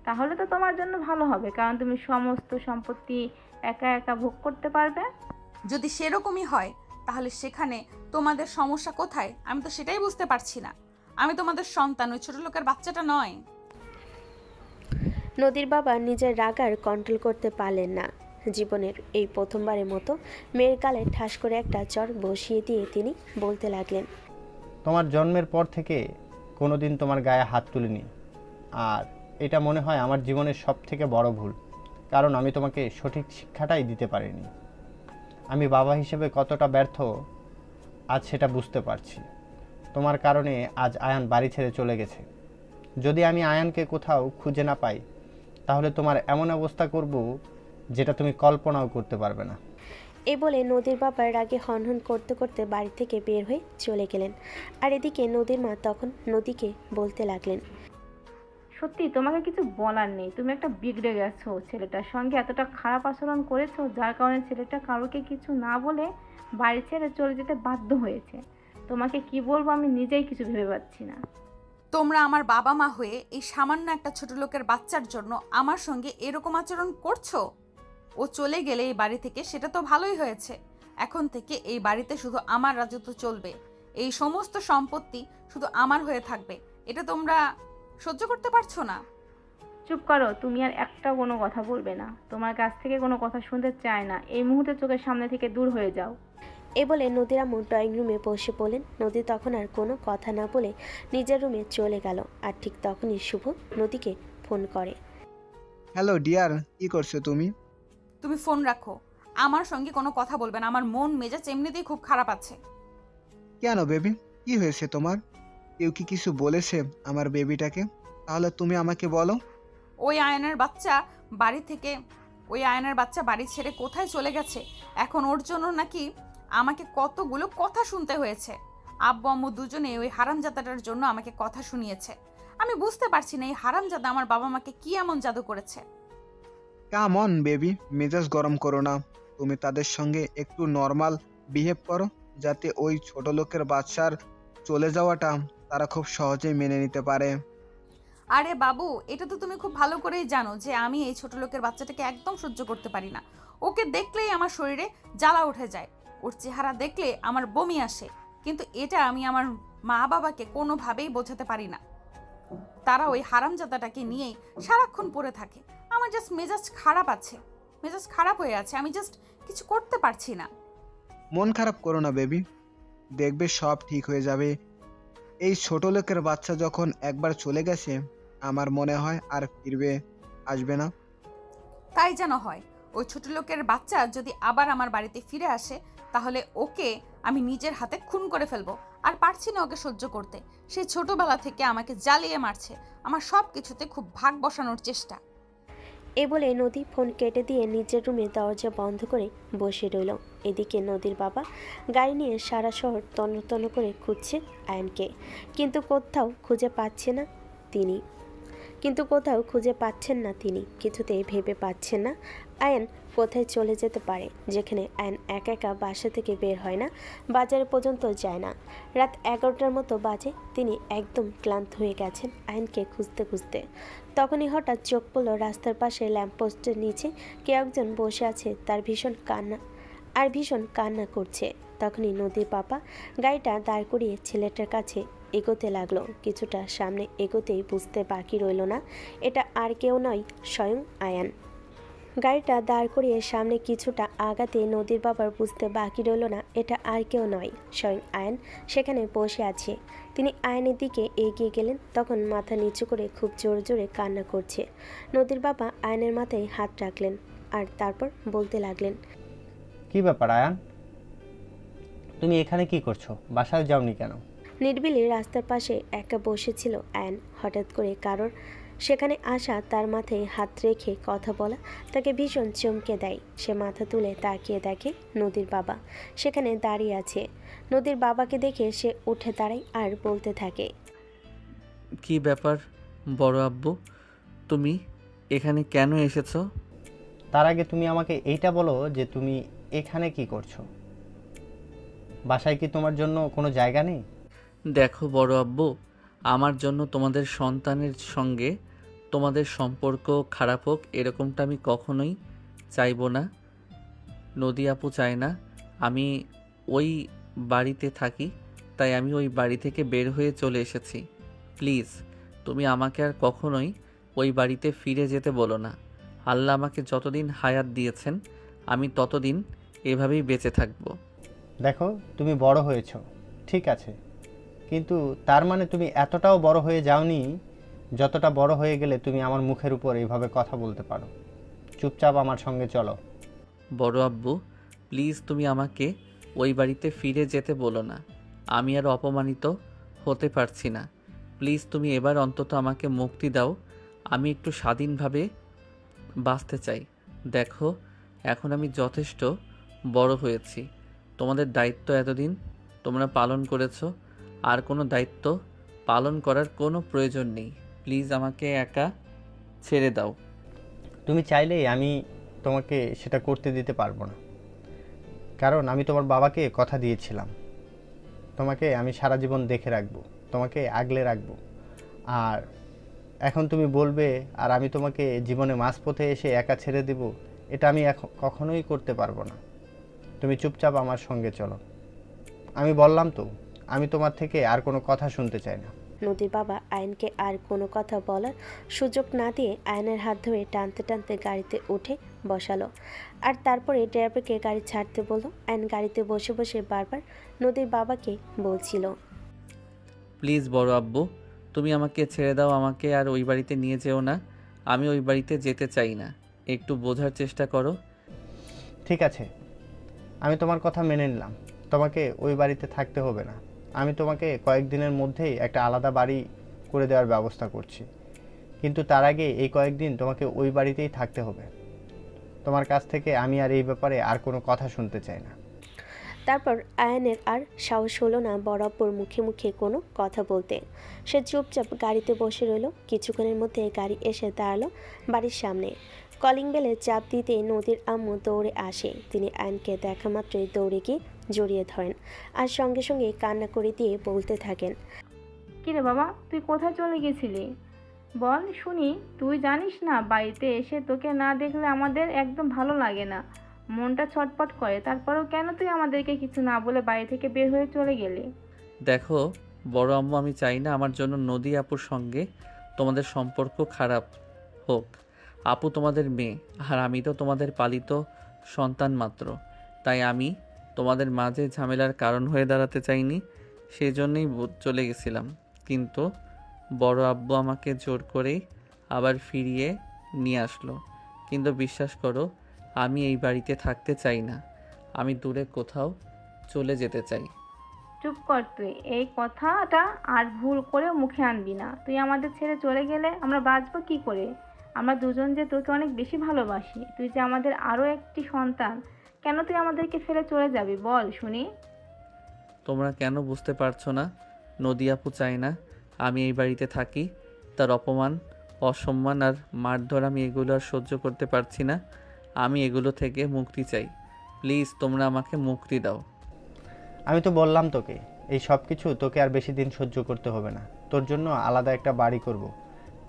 তাহলে তো তোমার জন্য ভালো হবে, কারণ তুমি সমস্ত সম্পত্তি একা একা ভোগ করতে পারবে। যদি সেরকমই হয় তাহলে সেখানে তোমাদের সমস্যা কোথায় আমি তো সেটাই বুঝতে পারছি না। আমি তোমাদের সন্তান, ওই ছোট লোকের বাচ্চাটা নয়। নদীর বাবা নিজের রাগ আর কন্ট্রোল করতে পারলেন না। জীবনের এই প্রথমবারের মতো মেয়ের গালে ঠাস করে একটা চড় বসিয়ে দিয়ে তিনি বলতে লাগলেন, তোমার জন্মের পর থেকে কোনোদিন তোমার গায়ে হাত তুলিনি, আর এটা মনে হয় আমার জীবনের সব থেকে বড় ভুল, কারণ আমি তোমাকে সঠিক শিক্ষাটাই দিতে পারিনি। আমি বাবা হিসেবে কতটা ব্যর্থ আজ সেটা বুঝতে পারছি। তোমার কারণে আজ আয়ান বাড়ি ছেড়ে চলে গেছে। যদি আমি আয়ানকে কোথাও খুঁজে না পাই তাহলে তোমার এমন অবস্থা করব যেটা তুমি কল্পনাও করতে পারবে না। এই বলে নদীর বাবা রাগে হনহন করতে করতে বাড়ি থেকে বের হয়ে চলে গেলেন। আর এদিকে নদীর মা তখন নদীকে বলতে লাগলেন, সত্যি তোমাকে কিছু বলার নেই, তুমি একটা বিগড়ে গেছো। ছেলেটার সঙ্গে এতটা খারাপ আচরণ করেছো যার কারণে ছেলেটা কারোকে কিছু না বলে বাড়ি ছেড়ে চলে যেতে বাধ্য হয়েছে। তোমাকে কি বলবো আমি নিজেই কিছু ভেবে পাচ্ছি না। তোমরা আমার বাবা মা হয়ে এই সামান্য একটা ছোট লোকের বাচ্চার জন্য আমার সঙ্গে এরকম আচরণ করছো? ও চলে গেলে এই বাড়ি থেকে সেটা তো ভালোই হয়েছে। এখন থেকে এই বাড়িতে শুধু আমার রাজত্ব চলবে, এই সমস্ত সম্পত্তি শুধু আমার হয়ে থাকবে। এটা তোমরা সহ্য করতে পারছো না? চুপ করো, তুমি আর একটা কোনো কথা বলবে না। তোমার কাছ থেকে কোনো কথা শুনতে চাই না। এই মুহূর্তে চোখের সামনে থেকে দূর হয়ে যাও। এ বলে নদীর আম্মু ড্রয়িং রুমে বসে পড়লেন। নদী তখন আর কোনো কথা না বলে নিজের রুমে চলে গেল। আর ঠিক তখনই শুভ নদীকে ফোন করে। হ্যালো ডিয়ার, কি করছো তুমি? তুমি ফোন রাখো, আমার সঙ্গে কোনো কথা বলবে না। আমার মন মেজাজ এমনিতেই খুব খারাপ আছে। কেন বেবি, কি হয়েছে তোমার? কেউ কি কিছু বলেছে আমার বেবিটাকে? তাহলে তুমি আমাকে বলো। ওই আয়নের বাচ্চা বাড়ি ছেড়ে কোথায় চলে গেছে। এখন ওর জন্য নাকি আমাকে কতগুলো কথা শুনতে হয়েছে। আব্বু আম্মু দুজনে ওই হারামজাদাটার জন্য আমাকে কথা শুনিয়েছে। আমি বুঝতে পারছি না এই হারামজাদা আমার বাবা মাকে কি এমন জাদু করেছে। কাম অন বেবি, মেজাজ গরম করো না। তুমি তাদের সঙ্গে একটু নর্মাল বিহেভ করো, যাতে ওই ছোট লোকের বাচ্চার চলে যাওয়াটা তারা খুব সহজেই মেনে নিতে পারে। আরে বাবু, এটা তো তুমি খুব ভালো করেই জানো যে আমি এই ছোট লোকের বাচ্চাটাকে একদম সহ্য করতে পারি না। ওকে দেখলেই আমার শরীরে জ্বালা উঠে যায়। ওর চেহারা দেখলে আমার বমি আসে। কিন্তু এটা আমি আমার মা বাবাকে কোনোভাবেই বোঝাতে পারি না। তারা ওই হারামজাদাটাকে নিয়েই সারাক্ষণ পড়ে থাকে। আমার জাস্ট মেজাজ খারাপ হয়ে আছে। আমি জাস্ট কিছু করতে পারছি না। মন খারাপ করো না বেবি, দেখবে সব ঠিক হয়ে যাবে। এই ছোট লোকের বাচ্চা যখন একবার চলে গেছে, আমার মনে হয় আর আসবে না। তাই যেন হয়। ওই ছোট লোকের বাচ্চা যদি আবার আমার বাড়িতে ফিরে আসে, তাহলে ওকে আমি নিজের হাতে খুন করে ফেলবো। আর পারছি না ওকে সহ্য করতে। সেই ছোটবেলা থেকে আমাকে জ্বালিয়ে মারছে। আমার সব কিছুতে খুব ভাগ বসানোর চেষ্টা। এ বলে নদী ফোন কেটে দিয়ে নিজের রুমে দরজা বন্ধ করে বসে রইল। এদিকে নদীর বাবা গাড়ি নিয়ে সারা শহর তন্ন তন্ন করে খুঁজছে আয়নকে, কিন্তু কোথাও খুঁজে পাচ্ছেন না তিনি। কিছুতেই ভেবে পাচ্ছেন না আয়ন কোথায় চলে যেতে পারে, যেখানে আয়ন একা একা বাসা থেকে বের হয় না, বাজারে পর্যন্ত যায় না। রাত 11টার মতো বাজে। তিনি একদম ক্লান্ত হয়ে গেছেন আয়নকে খুঁজতে খুঁজতে। তখনই হঠাৎ চোখ পড়ল রাস্তার পাশে ল্যাম্পপোস্টের নিচে কে একজন বসে আছে, তার ভীষণ কান্না করছে। তখনই নদীর পাপা গাড়িটা দাঁড় করিয়ে ছেলেটার কাছে এগোতে লাগলো। কিছুটা সামনে এগোতেই বুঝতে বাকি রইল না এটা আর কেউ নয়, স্বয়ং আয়ান। গাড়িটা দাঁড় করিয়ে সামনে কিছুটা আগাতে নদীর বাবার বুঝতে বাকি রইল না এটা আর কেউ নয়, স্বয়ং আয়ান সেখানে বসে আছে। তিনি আয়নের দিকে এগিয়ে গেলেন। তখন মাথা নিচু করে খুব জোরে জোরে কান্না করছে। নদীর বাবা আয়নের মাথায় হাত রাখলেন আর তারপর বলতে লাগলেন, কি ব্যাপার আয়ান, তুমি এখানে কি করছো? বাসায় যাওনি কেন? নির্বিলি রাস্তার পাশে একা বসেছিল আয়ন। হঠাৎ করে কারোর সেখানে আসা, তার মাথায় হাত রেখে কথা বলা তাকে ভীষণ চমকে দেয়। সে মাথা তুলে তাকিয়ে দেখে নদীর বাবা সেখানে দাঁড়িয়ে আছে। নদীর বাবাকে দেখে সে উঠে দাঁড়ায় আর বলতে থাকে, কি ব্যাপার বড় আব্বু, তুমি এখানে কেন এসেছো? তার আগে তুমি আমাকে এইটা বলো যে তুমি এখানে কি করছো? বাসায় কি তোমার জন্য কোনো জায়গা নেই? দেখো বড় আব্বু, আমার জন্য তোমাদের সন্তানের সঙ্গে তোমাদের সম্পর্ক খারাপ হোক এরকমটা আমি কখনোই চাইবো না। নদী আপু চায় না আমি ওই বাড়িতে থাকি, তাই আমি ওই বাড়ি থেকে বের হয়ে চলে এসেছি। প্লিজ তুমি আমাকে আর কখনোই ওই বাড়িতে ফিরে যেতে বলো না। আল্লাহ আমাকে যতদিন হায়াত দিয়েছেন আমি ততদিন এভাবেই বেঁচে থাকবো। দেখো তুমি বড় হয়েছো ঠিক আছে, কিন্তু তার মানে তুমি এতটাও বড় হয়ে যাওনি যতটা বড় হয়ে গেলে তুমি আমার মুখের উপর এইভাবে কথা বলতে পারো। চুপচাপ আমার সঙ্গে চলো। বড় আব্বু প্লিজ তুমি আমাকে ওই বাড়িতে ফিরে যেতে বলো না। আমি আর অপমানিত হতে পারছি না। প্লিজ তুমি এবার অন্তত আমাকে মুক্তি দাও। আমি একটু স্বাধীনভাবে বাঁচতে চাই। দেখো এখন আমি যথেষ্ট বড় হয়েছি। তোমাদের দায়িত্ব এতদিন তোমরা পালন করেছো, আর কোনো দায়িত্ব পালন করার কোনো প্রয়োজন নেই। প্লিজ আমাকে একা ছেড়ে দাও। তুমি চাইলেই আমি তোমাকে সেটা করতে দিতে পারবো না, কারণ আমি তোমার বাবাকে কথা দিয়েছিলাম তোমাকে আমি সারা জীবন দেখে রাখবো, তোমাকে আগলে রাখবো। আর এখন তুমি বলবে আর আমি তোমাকে জীবনে মাঝপথে এসে একা ছেড়ে দেব, এটা আমি কখনোই করতে পারবো না। তুমি চুপচাপ আমার সঙ্গে চলো। আমি বললাম তো আমি তোমার থেকে আর কোনো কথা শুনতে চাই না। নদীর বাবা আয়নকে আর কোনো কথা বলার সুযোগ না দিয়ে আয়নের হাত ধরে টানতে টানতে গাড়িতে উঠে বসালো। আর তারপরে ড্রাইভারকে গাড়ি ছাড়তে বলল। আয়ন গাড়িতে বসে বসে বারবার নদীর বাবাকে বলছিল, প্লিজ বড় আব্বু, তুমি আমাকে ছেড়ে দাও, আমাকে আর ওই বাড়িতে নিয়ে যেও না। আমি ওই বাড়িতে যেতে চাই না, একটু বোঝার চেষ্টা করো। ঠিক আছে, আমি তোমার কথা মেনে নিলাম, তোমাকে ওই বাড়িতে থাকতে হবে না। আমি তোমাকে কয়েকদিনের মধ্যেই একটা আলাদা বাড়ি করে দেওয়ার ব্যবস্থা করছি, কিন্তু তার আগে এই কয়েকদিন তোমাকে ওই বাড়িতেই থাকতে হবে। তোমার কাছ থেকে আমি আর এই ব্যাপারে আর কোনো কথা শুনতে চাই না। তারপর আয়নের আর সাহস হলো না বরাবর মুখে মুখে কোনো কথা বলতে। সে চুপচাপ গাড়িতে বসে রইল। কিছুক্ষণের মধ্যে গাড়ি এসে দাঁড়ালো বাড়ির সামনে। কলিং বেলে চাপ দিতে নদীর আম্মু দৌড়ে আসে। তিনি আয়নকে দেখা মাত্রই দৌড়ে গিয়ে জড়িয়ে ধরেন আর সঙ্গে সঙ্গে কান্না করে দিয়ে বলতে থাকেন, কিরে বাবা, তুই কোথায় চলে গেছিলি? বল শুনি। তুই জানিস না, বাড়িতে এসে তোকে না দেখলে আমাদের একদম ভালো লাগে না, মনটা ছটপট করে। তারপরেও কেন তুই আমাদেরকে কিছু না বলে বাড়ি থেকে বের হয়ে চলে গেলি? দেখো বড় আম্মু, আমি চাই না আমার জন্য নদী আপুর সঙ্গে তোমাদের সম্পর্ক খারাপ হোক। আপু তোমাদের মেয়ে, আর আমি তো তোমাদের পালিত সন্তান মাত্র। তাই আমি তোমাদের মাঝে ঝামেলার কারণ হয়ে দাঁড়াতে চাইনি, সেই জন্যই চলে গেছিলাম। কিন্তু বড় আব্বু আমাকে জোর করেই আবার ফিরিয়ে নিয়ে আসলো। কিন্তু বিশ্বাস করো, আমি এই বাড়িতে থাকতে চাই না, আমি দূরে কোথাও চলে যেতে চাই। চুপ কর তুই, এই কথাটা আর ভুল করে মুখে আনবি না। তুই আমাদের ছেড়ে চলে গেলে আমরা বাঁচবো কি করে? আমরা দুজন যে তোকে অনেক বেশি ভালোবাসি, তুই যে আমাদের আরও একটি সন্তান, কেন তুই আমাদেরকে ফেলে চলে যাবি বল শুনি? তোমরা কেন বুঝতে পারছো না? নদী আপু চায় না আমি এই বাড়িতে থাকি। তার অপমান, অসম্মান আর মারধর আমি এগুলো আর সহ্য করতে পারছি না। আমি এগুলো থেকে মুক্তি চাই। প্লিজ তোমরা আমাকে মুক্তি দাও। আমি তো বললাম তোকে, এই সব কিছু তোকে আর বেশি দিন সহ্য করতে হবে না। তোর জন্য আলাদা একটা বাড়ি করব।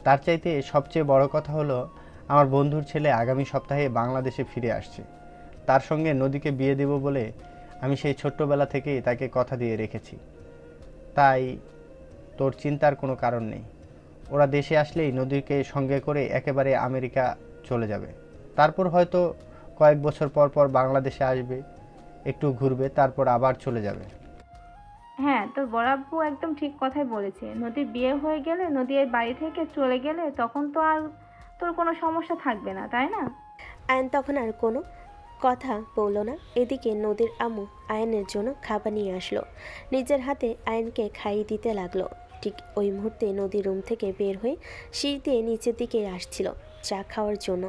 তার চাইতে সবচেয়ে বড় কথা হলো, আমার বন্ধুর ছেলে আগামী সপ্তাহে বাংলাদেশে ফিরে আসছে। তার সঙ্গে নদীকে বিয়ে দেব বলে আমি সেই ছোট্টবেলা থেকেই তাকে কথা দিয়ে রেখেছি। তাই তোর চিন্তার কোনো কারণ নেই। ওরা দেশে আসলেই নদীকে সঙ্গে করে একেবারে আমেরিকা চলে যাবে। তারপর হয়তো কয়েক বছর পর পর বাংলাদেশে আসবে, একটু ঘুরবে, তারপর আবার চলে যাবে। হ্যাঁ, তোর বড় আব্বু একদম ঠিক কথাই বলেছে। নদীর বিয়ে হয়ে গেলে, নদী এই বাড়ি থেকে চলে গেলে তখন তো আর তোর কোনো সমস্যা থাকবে না, তাই না? আয়ন তখন আর কোনো কথা বলল না। এদিকে নদীর আম্মু আয়নের জন্য খাবার নিয়ে আসলো। নিজের হাতে আয়নকে খাইয়ে দিতে লাগলো। ঠিক ওই মুহূর্তে নদী রুম থেকে বের হয়ে সিঁড়ি দিয়ে নিচের দিকে আসছিল চা খাওয়ার জন্য।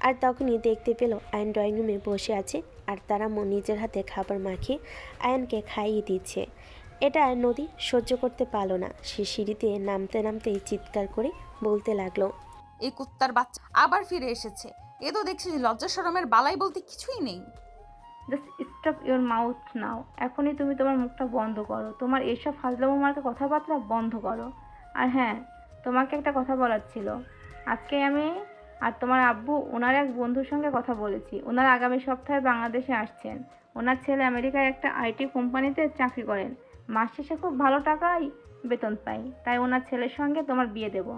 আর তখনই দেখতে পেল আয়ন ড্রয়িং রুমে বসে আছে আর তার আম্মু নিজের হাতে খাবার মাখিয়ে আয়নকে খাইয়ে দিচ্ছে। এটা আর নদী সহ্য করতে পারল না। সে সিঁড়িতে নামতে নামতেই চিৎকার করে বলতে লাগলো, এই কুত্তার বাচ্চা আবার ফিরে এসেছে। এ তো দেখছি লজ্জা শরমের বালাই বলতে কিছুই নেই। জাস্ট স্টপ ইওর মাউথ নাও। এখনই তুমি তোমার মুখটা বন্ধ করো, তোমার এইসব ফাজলামো মার্কা কথাবার্তা বন্ধ করো। আর হ্যাঁ, তোমাকে একটা কথা বলার ছিল। আজকে আমি আর তোমার আব্বু ওনার এক বন্ধুর সঙ্গে কথা বলেছি। ওনার আগামী সপ্তাহে বাংলাদেশে আসছেন। ওনার ছেলে আমেরিকার একটা আইটি কোম্পানিতে চাকরি করেন, মাস শেষে খুব ভালো টাকায় বেতন পায়। তাই ওনার ছেলের সঙ্গে তোমার বিয়ে দেবো।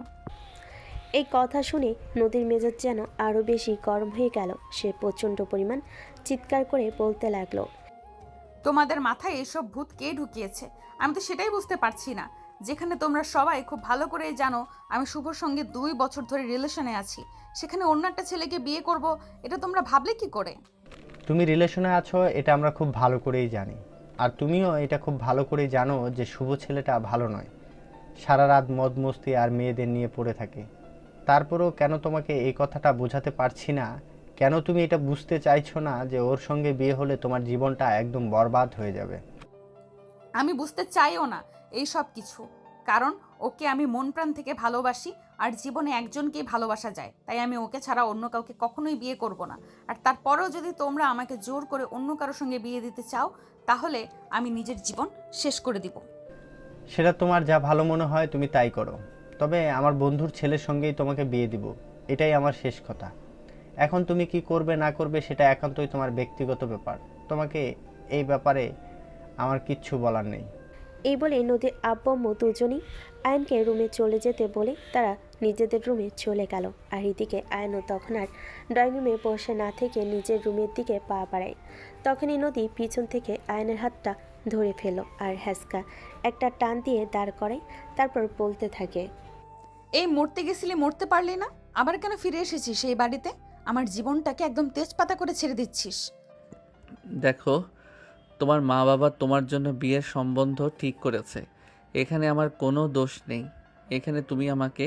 এই কথা শুনে নদীর মেজাজ যেন আরও বেশি গরম হয়ে গেল। সে প্রচণ্ড পরিমাণ চিৎকার করে বলতে লাগলো, তোমাদের মাথায় এসব ভূত কে ঢুকিয়েছে? আমি তো সেটাই বুঝতে পারছি না। যেখানে তোমরা সবাই খুব ভালো করে জানো আমি শুভর সঙ্গে 2 বছর ধরে রিলেশনে আছি, সেখানে অন্য একটা ছেলেকে বিয়ে করব, এটা তোমরা ভাবলে কি করে? তুমি রিলেশনে আছো এটা আমরা খুব ভালো করেই জানি। আর তুমিও এটা খুব ভালো করেই জানো যে শুভ ছেলেটা ভালো নয়, সারা রাত মদ মস্তি আর মেয়েদের নিয়ে পড়ে থাকে। তারপরেও কেন তোমাকে এই কথাটা বোঝাতে পারছি না? কেন তুমি এটা বুঝতে চাইছো না যে ওর সঙ্গে বিয়ে হলে তোমার জীবনটা একদম বরবাদ হয়ে যাবে? আমি বুঝতে চাইও না এই সব কিছু, কারণ ওকে আমি মন প্রাণ থেকে ভালোবাসি আর জীবনে একজনকেই ভালোবাসা যায়। তাই আমি ওকে ছাড়া অন্য কাউকে কখনোই বিয়ে করব না। আর তারপরেও যদি তোমরা আমাকে জোর করে অন্য কারোর সঙ্গে বিয়ে দিতে চাও, তাহলে আমি নিজের জীবন শেষ করে দিব। সেটা তোমার যা ভালো মনে হয় তুমি তাই করো, তবে আমার বন্ধুর ছেলের সঙ্গেই তোমাকে বিয়ে দিব, এটাই আমার শেষ কথা। এখন তুমি কি করবে না করবে সেটা একান্তই তোমার ব্যক্তিগত ব্যাপার। তোমাকে এই ব্যাপারে আমার কিচ্ছু বলার নেই। এই বলে নদীর আব্বু আম্মু দুজনই আয়নকে রুমে চলে যেতে বলে তারা নিজেদের রুমে চলে গেল। আর এদিকে আয়নও তখন আর ড্রয়িং রুমে বসে না থেকে নিজের রুমের দিকে পা বাড়ায়। তখনই নদী পিছন থেকে আয়নের হাতটা ধরে ফেল আর হ্যাসকা একটা টান দিয়ে দাঁড় করায়। তারপর বলতে থাকে, এই মরতে গেছিলি, মরতে পারলি না, আবার কেন ফিরে এসেছিস এই বাড়িতে? আমার জীবনটাকে একদম তেজপাতা করে ছেড়ে দিচ্ছিস। দেখো, তোমার মা বাবা তোমার জন্য বিয়ের সম্বন্ধ ঠিক করেছে। এখানে আমার কোনো দোষ নেই। এখানে তুমি আমাকে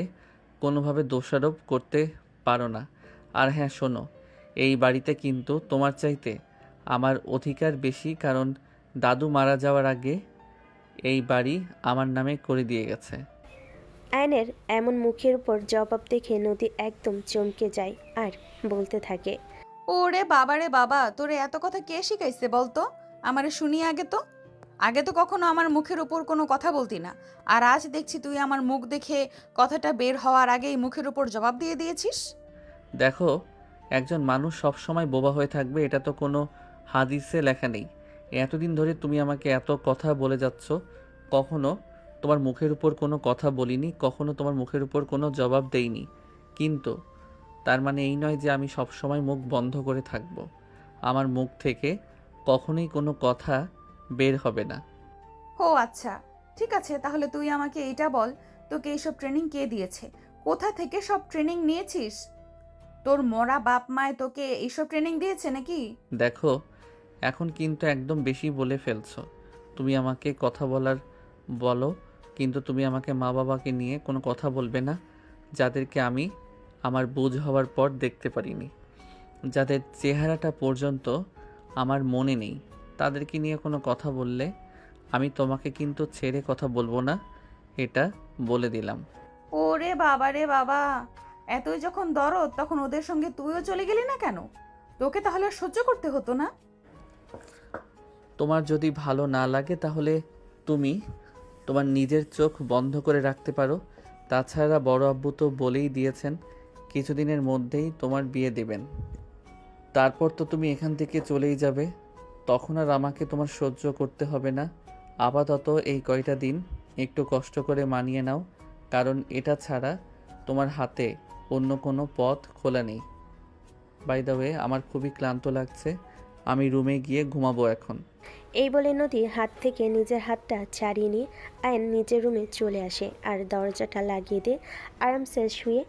কোনোভাবে দোষারোপ করতে পারো না। আর হ্যাঁ শোনো, এই বাড়িতে কিন্তু তোমার চাইতে আমার অধিকার বেশি, কারণ দাদু মারা যাওয়ার আগে এই বাড়ি আমার নামে করে দিয়ে গেছে। আয়নের এমন মুখের উপর জবাব দেখে নদী একদম চমকে যায় আর বলতে থাকে, ওরে বাবা রে বাবা, তোরে এত কথা কে শিখাইছে বলতো? আমারে শুনি আগে তো কখনো আমার মুখের উপর কোনো কথা বলতি না, আর আজ দেখছি তুই আমার মুখ দেখে কথাটা বের হওয়ার আগেই মুখের উপর জবাব দিয়ে দিয়েছিস। দেখো, একজন মানুষ সবসময় বোবা হয়ে থাকবে এটা তো কোনো হাদিসে লেখা নেই। এতদিন ধরে তুমি আমাকে এত কথা বলে যাচ্ছ, কখনো তোমার মুখের উপর কোনো কথা বলিনি, কখনো তোমার মুখের উপর কোনো জবাব দেইনি। কিন্তু তার মানে এই নয় যে আমি সবসময় মুখ বন্ধ করে থাকব। আমার মুখ থেকে কখনোই কোনো কথা বের হবে না। ও আচ্ছা, ঠিক আছে, তাহলে তুই আমাকে এইটা বল, তোকে এইসব ট্রেনিং কে দিয়েছে? কোথা থেকে সব ট্রেনিং নিয়েছিস? তোর মরা বাপ মায় তোকে এইসব ট্রেনিং দিয়েছে নাকি? দেখো, এখন কিন্তু একদম বেশি বলে ফেলছো। তুমি আমাকে কথা বলো, কিন্তু তুমি আমাকে মা বাবাকে নিয়ে কোনো কথা বলবে না, যাদেরকে আমি আমার বুঝ হওয়ার পর দেখতে পারিনি, যাদের চেহারাটা পর্যন্ত আমার মনে নেই। তাদেরকে নিয়ে কোনো কথা বললে আমি তোমাকে কিন্তু ছেড়ে কথা বলবো না, এটা বলে দিলাম। ওরে বাবা রে বাবা, এতই যখন দরদ তখন ওদের সঙ্গে তুইও চলে গেলি না কেন? তোকে তাহলে আর সহ্য করতে হতো না? তোমার যদি ভালো না লাগে তাহলে তুমি তোমার নিজের চোখ বন্ধ করে রাখতে পারো। তাছাড়া বড় আব্বু তো বলেই দিয়েছেন কিছুদিনের মধ্যেই তোমার বিয়ে দেবেন। তারপর তো তুমি এখান থেকে চলেই যাবে, তখন আর আমাকে তোমার সহ্য করতে হবে না। আপাতত এই কয়টা দিন একটু কষ্ট করে মানিয়ে নাও, কারণ এটা ছাড়া তোমার হাতে অন্য কোনো পথ খোলা নেই। বাই দ্য ওয়ে, আমার খুবই ক্লান্ত লাগছে, আমি রুমে গিয়ে ঘুমাবো এখন। এই বলে নদী হাত থেকে নিজের হাতটা ছাড়িয়ে নিয়ে আয়ন নিজের রুমে চলে আসে আর দরজাটা লাগিয়ে দিয়ে আরামসে শুয়ে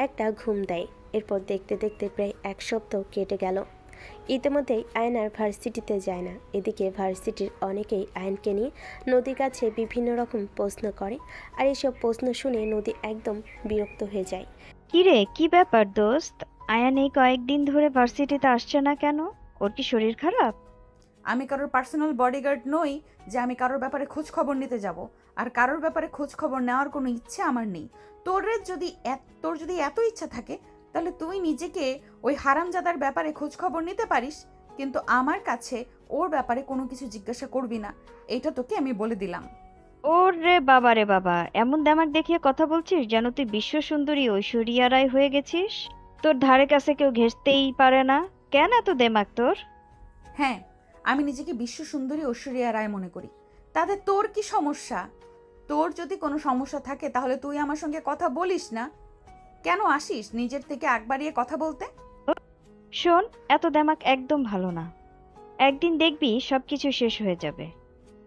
একটা ঘুম দেয়। এরপর দেখতে দেখতে প্রায় এক সপ্তাহ কেটে গেল। ইতিমধ্যেই আয়ন আর ভার্সিটিতে যায় না। এদিকে ভার্সিটির অনেকেই আয়নকে নিয়ে নদীর কাছে বিভিন্ন রকম প্রশ্ন করে আর এসব প্রশ্ন শুনে নদী একদম বিরক্ত হয়ে যায়। কিরে, কি ব্যাপার দোস্ত? আয়ান এই কয়েকদিন ধরে ভার্সিটিতে আসছে না কেন? ওর কি শরীর খারাপ? আমি কারোর পার্সোনাল বডিগার্ড নই যে আমি কারোর ব্যাপারে খোঁজ খবর নিতে যাব, আর কারোর ব্যাপারে খোঁজ খবর নেওয়ার কোনো ইচ্ছে আমার নেই। তোর যদি এত ইচ্ছা থাকে তাহলে তুই নিজেকে ওই হারামজাদার ব্যাপারে খোঁজ খবর নিতে পারিস, কিন্তু আমার কাছে ওর ব্যাপারে কোনো কিছু জিজ্ঞাসা করবি না, এটা তোকে আমি বলে দিলাম। ওর রে বাবা, এমন দেমাক দেখিয়ে কথা বলছিস যেন তুই বিশ্ব সুন্দরী ঐশ্বরিয়া রায় হয়ে গেছিস। তোর ধারে কাছে কেউ ঘেঁষতেই পারে না। কেন এত দেমাক তোর? হ্যাঁ, আমি নিজেকে বিশ্ব সুন্দরী ঐশ্বরিয়া রায় মনে করি, তাতে তোর কি সমস্যা? তোর যদি কোনো সমস্যা থাকে তাহলে তুই আমার সঙ্গে কথা বলিস না, কেন আসিস নিজের থেকে আগ বাড়িয়ে কথা বলতে? শোন, এত দেমাক একদম ভালো না। একদিন দেখবি সবকিছু শেষ হয়ে যাবে।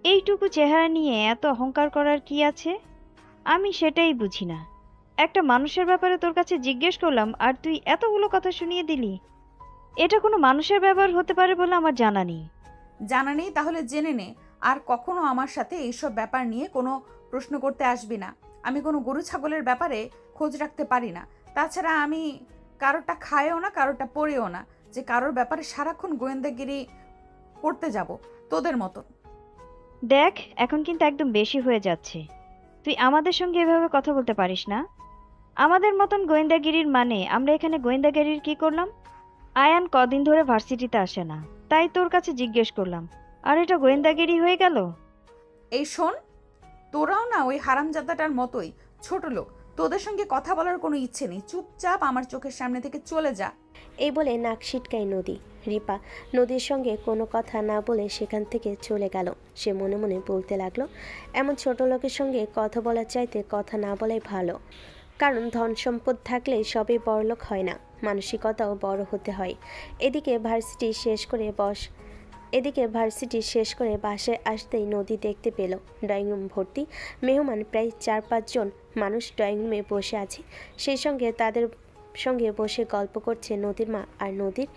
এইটুকু চেহারা নিয়ে এত অহংকার করার কি আছে? আমি সেটাই বুঝি না। একটা মানুষের ব্যাপারে তোর কাছে জিজ্ঞেস করলাম আর তুই এতগুলো কথা শুনিয়ে দিলি। এটা কোনো মানুষের ব্যবহার হতে পারে বলে আমার জানা নেই। জানা নেই তাহলে জেনে নে, আর কখনো আমার সাথে এইসব ব্যাপার নিয়ে কোনো প্রশ্ন করতে আসবি না। আমি কোনো গরু ছাগলের ব্যাপারে খোঁজ রাখতে পারি না, তাছাড়া আমি কারোরটা খায়ও না, কারোরটা পড়েও না যে কারোর ব্যাপারে সারাক্ষণ গোয়েন্দাগিরি করতে যাব তোদের মতন। দেখ, এখন কিন্তু একদম বেশি হয়ে যাচ্ছে। তুই আমাদের সঙ্গে এভাবে কথা বলতে পারিস না। আমাদের মতন গোয়েন্দাগিরির মানে আমরা এখানে গোয়েন্দাগিরির কি করলাম? আয়ান কদিন ধরে ভার্সিটিতে আসে না, তাই তোর কাছে জিজ্ঞেস করলাম, আর এটা গোয়েন্দাগিরি হয়ে গেল। এই শোন, তোরাও না ওই হারামজাদাটার মতোই ছোট লোক, তোদের সঙ্গে কথা বলার কোনো ইচ্ছে নেই, চুপচাপ আমার চোখের সামনে থেকে চলে যা। এই বলে নাক সিটকায় নদী। রিপা নদীর সঙ্গে কোনো কথা না বলে সেখান থেকে চলে গেল। সে মনে মনে বলতে লাগলো, এমন ছোট লোকের সঙ্গে কথা বলার চাইতে কথা না বলাই ভালো, কারণ ধন সম্পদ থাকলে সবই বড়লোক হয় না, মানসিকতাও বড় হতে হয়। এদিকে ভার্সিটি শেষ করে বাসায় আসতেই নদী দেখতে পেল ড্রয়িং রুম ভর্তি মেহমান, প্রায় 4-5 জন মানুষ ড্রয়িং রুমে বসে আছে। সেই সঙ্গে তাদের সঙ্গে বসে গল্প করছে নদীর মা আর নদীর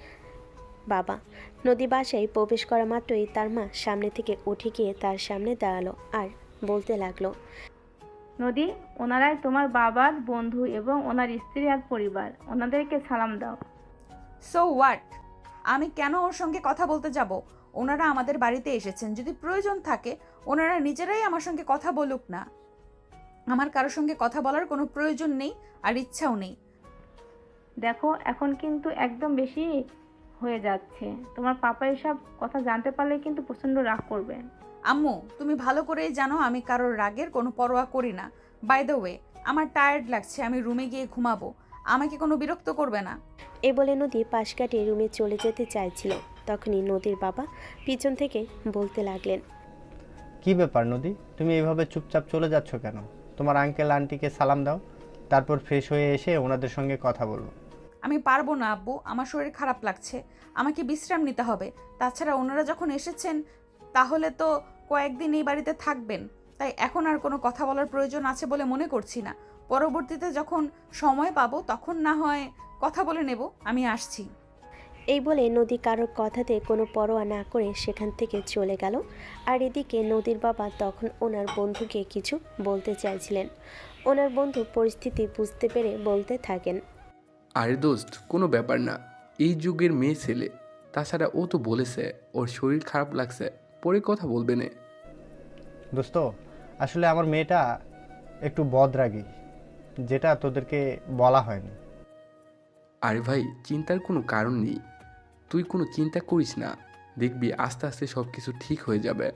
বাবা। নদী বাসায় প্রবেশ করা মাত্রই তার মা সামনে থেকে উঠে গিয়ে তার সামনে দাঁড়ালো আর বলতে লাগলো, নদী, ওনারাই তোমার বাবার বন্ধু এবং ওনার স্ত্রী আর পরিবার, ওনাদেরকে সালাম দাও। So what? আমি কেন ওর সঙ্গে কথা বলতে যাব? ওনারা আমাদের বাড়িতে এসেছেন, যদি প্রয়োজন থাকে ওনারা নিজেরাই আমার সঙ্গে কথা বলুক না। আমার কারোর সঙ্গে কথা বলার কোনো প্রয়োজন নেই আর ইচ্ছাও নেই। দেখো, এখন কিন্তু একদম বেশি হয়ে যাচ্ছে। তোমার পাপা এসব কথা জানতে পারলে কিন্তু প্রচণ্ড রাগ করবে। আম্মু, তুমি ভালো করেই জানো আমি কারোর রাগের কোনো পরোয়া করি না। বাই দ্য ওয়ে, আমার টায়ার্ড লাগছে, আমি রুমে গিয়ে ঘুমাবো। আমাকে কোনো বিরক্ত করবে না। এ বলে নদী পাশ কাটিয়ে রুমে চলে যেতে চাইছিল। তখনই নদীর বাবা পিছন থেকে বলতে লাগলেন, কি ব্যাপার নদী, তুমি এইভাবে চুপচাপ চলে যাচ্ছ কেন? তোমার আঙ্কেল আন্টিকে সালাম দাও, তারপর ফ্রেশ হয়ে এসে ওনাদের সঙ্গে কথা বলবো। আমি পারবো না আব্বু, আমার শরীর খারাপ লাগছে, আমাকে বিশ্রাম নিতে হবে। তাছাড়া ওনারা যখন এসেছেন তাহলে তো কয়েকদিন এই বাড়িতে থাকবেন, তাই এখন আর কোনো কথা বলার প্রয়োজন আছে বলে মনে করছি না। পরবর্তীতে যখন সময় পাবো তখন না হয় কথা বলে নেব। আমি আসছি। এই বলে নদী কারোর কথাতে কোনো পরোয়া না করে সেখান থেকে চলে গেল। আর এদিকে নদীর বাবা তখন ওনার বন্ধুকে কিছু বলতে চাইছিলেন। ওনার বন্ধু পরিস্থিতি বুঝতে পেরে বলতে থাকেন, আরে দোস্ত, কোনো ব্যাপার না, এই যুগের মেয়ে ছেলে, তাছাড়া ও তো বলেছে ওর শরীর খারাপ লাগছে, পরে কথা বলবে না। দোস্ত, আসলে আমার মেয়েটা একটু বদরাগী, যেটা তোদেরকে বলা হয়নি। আরে ভাই, চিন্তার কোনো কারণ নেই, তুই কোনো চিন্তা করিস না, দেখবি আস্তে আস্তে সব কিছু ঠিক হয়ে যাবে।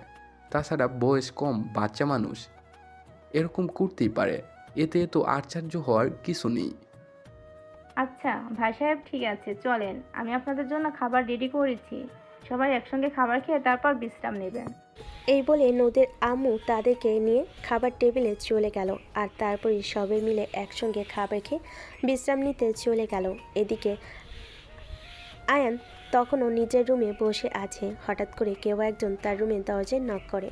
তাছাড়া বয়স কম, বাচ্চা মানুষ, এরকম করতেই পারে, এতে তো আশ্চর্য হওয়ার কিছু নেই। আচ্ছা ভাই সাহেব, ঠিক আছে, চলেন, আমি আপনাদের জন্য খাবার রেডি করেছি। সবাই একসঙ্গে খাবার খেয়ে তারপর বিশ্রাম নেবেন। এই বলে নদীর আম্মু তাদেরকে নিয়ে খাবার টেবিলে চলে গেল। আর তারপরই সবাই মিলে একসঙ্গে খাবার খেয়ে বিশ্রাম নিতে চলে গেল। এদিকে আয়ান তখনও নিজের রুমে বসে আছে। হঠাৎ করে কেউ একজন তার রুমের দরজায় নক করে।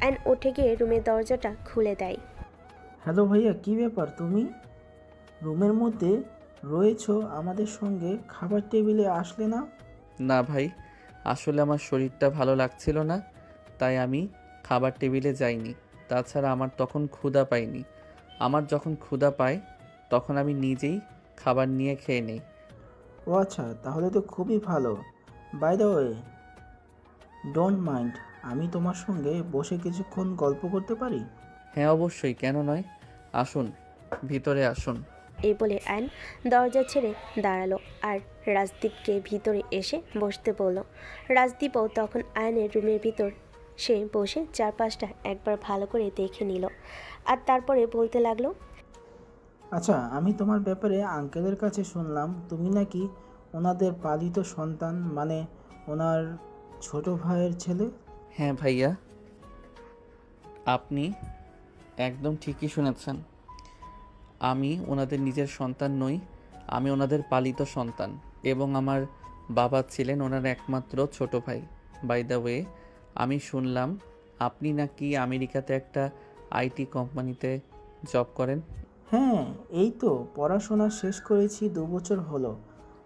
আয়ান উঠে গিয়ে রুমের দরজাটা খুলে দেয়। হ্যালো ভাইয়া, কি ব্যাপার? তুমি রুমের মধ্যে রয়েছো, আমাদের সঙ্গে খাবার টেবিলে আসলে না? না ভাই, আসলে আমার শরীরটা ভালো লাগছিল না, তাই আমি খাবার টেবিলে যাইনি। তাছাড়া আমার তখন ক্ষুধা পাইনি। আমার যখন ক্ষুধা পায় তখন আমি নিজেই খাবার নিয়ে খেয়ে নিই। ও আচ্ছা, তাহলে তো খুবই ভালো। By the way, don't mind, আমি তোমার সঙ্গে বসে কিছুক্ষণ গল্প করতে পারি? হ্যাঁ অবশ্যই, কেন নয়, আসুন, ভিতরে আসুন। এই বলে আয়ন দরজা ছেড়ে দাঁড়ালো আর রাজদীপকে ভিতরে এসে বসতে বলল। রাজদীপও তখন আয়নের রুমের ভিতর সে বসে চারপাশটা একবার ভালো করে দেখে নিল আর তারপরে বলতে লাগলো, আচ্ছা, আমি তোমার ব্যাপারে আঙ্কেলের কাছে শুনলাম তুমি নাকি ওনাদের পালিত সন্তান, মানে ওনার ছোট ভাইয়ের ছেলে। হ্যাঁ ভাইয়া, আপনি একদম ঠিকই শুনেছেন। আমি ওনাদের নিজের সন্তান নই, আমি ওনাদের পালিত সন্তান এবং আমার বাবা ছিলেন ওনার একমাত্র ছোট ভাই। বাই দ্য ওয়ে, আমি শুনলাম আপনি নাকি আমেরিকাতে একটা আইটি কোম্পানিতে জব করেন। হ্যাঁ, এই তো পড়াশোনা শেষ করেছি 2 বছর হলো,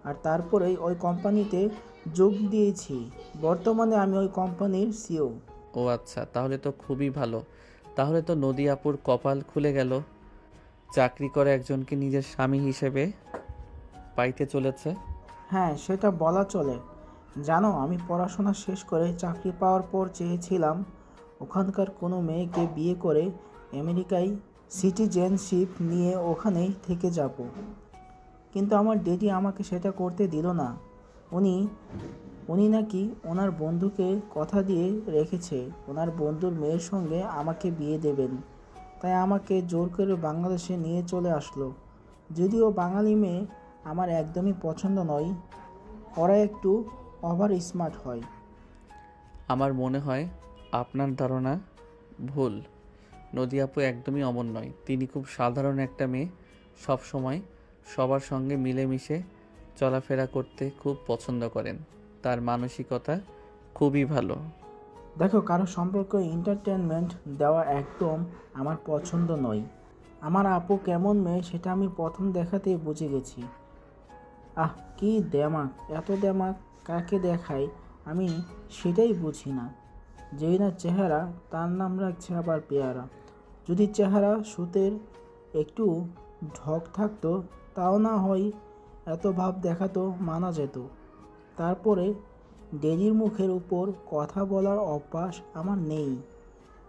আর তারপরেই ওই কোম্পানিতে যোগ দিয়েছি। বর্তমানে আমি ওই কোম্পানির সিইও। ও আচ্ছা, তাহলে তো খুবই ভালো। তাহলে তো নদী আপুর কপাল খুলে গেল, চাকরি করে একজনকে নিজের স্বামী হিসেবে পাইতে চলেছে। হ্যাঁ, সেটা বলা চলে। জানো, আমি পড়াশোনা শেষ করে চাকরি পাওয়ার পর চেয়েছিলাম ওখানকার কোনো মেয়েকে বিয়ে করে আমেরিকায় সিটিজেনশিপ নিয়ে ওখানেই থেকে যাব, কিন্তু আমার ড্যাডি আমাকে সেটা করতে দিল না। উনি নাকি ওনার বন্ধুকে কথা দিয়ে রেখেছে ওনার বন্ধুর মেয়ের সঙ্গে আমাকে বিয়ে দেবেন, তাই আমাকে জোর করে বাংলাদেশে নিয়ে চলে আসলো। যদিও বাঙালি মেয়ে আমার একদমই পছন্দ নয়, ওরা একটু ওভার স্মার্ট হয়। আমার মনে হয় আপনার ধারণা ভুল। নদী আপু একদমই অমন নয়। তিনি খুব সাধারণ একটা মেয়ে, সব সময় সবার সঙ্গে মিলেমিশে চলাফেরা করতে খুব পছন্দ করেন। তার মানসিকতা খুবই ভালো। দেখো, কারো সম্পর্কে এন্টারটেনমেন্ট দেওয়া একদম আমার পছন্দ নয়। আমার আপু কেমন মেয়ে সেটা আমি প্রথম দেখাতেই বুঝে গেছি। আহ, কি দেমাক! এত দেমাক কাকে দেখায় আমি সেটাই বুঝি না। যেই না চেহারা, তার নাম রাখছে আবার পেয়ারা। যদি চেহারা সুতের একটু ঢক থাকতো তাও না হয় এত ভাব দেখাতো, মানা যেত। তারপরে ডেজির মুখের উপর কথা বলার অভ্যাস আমার নেই,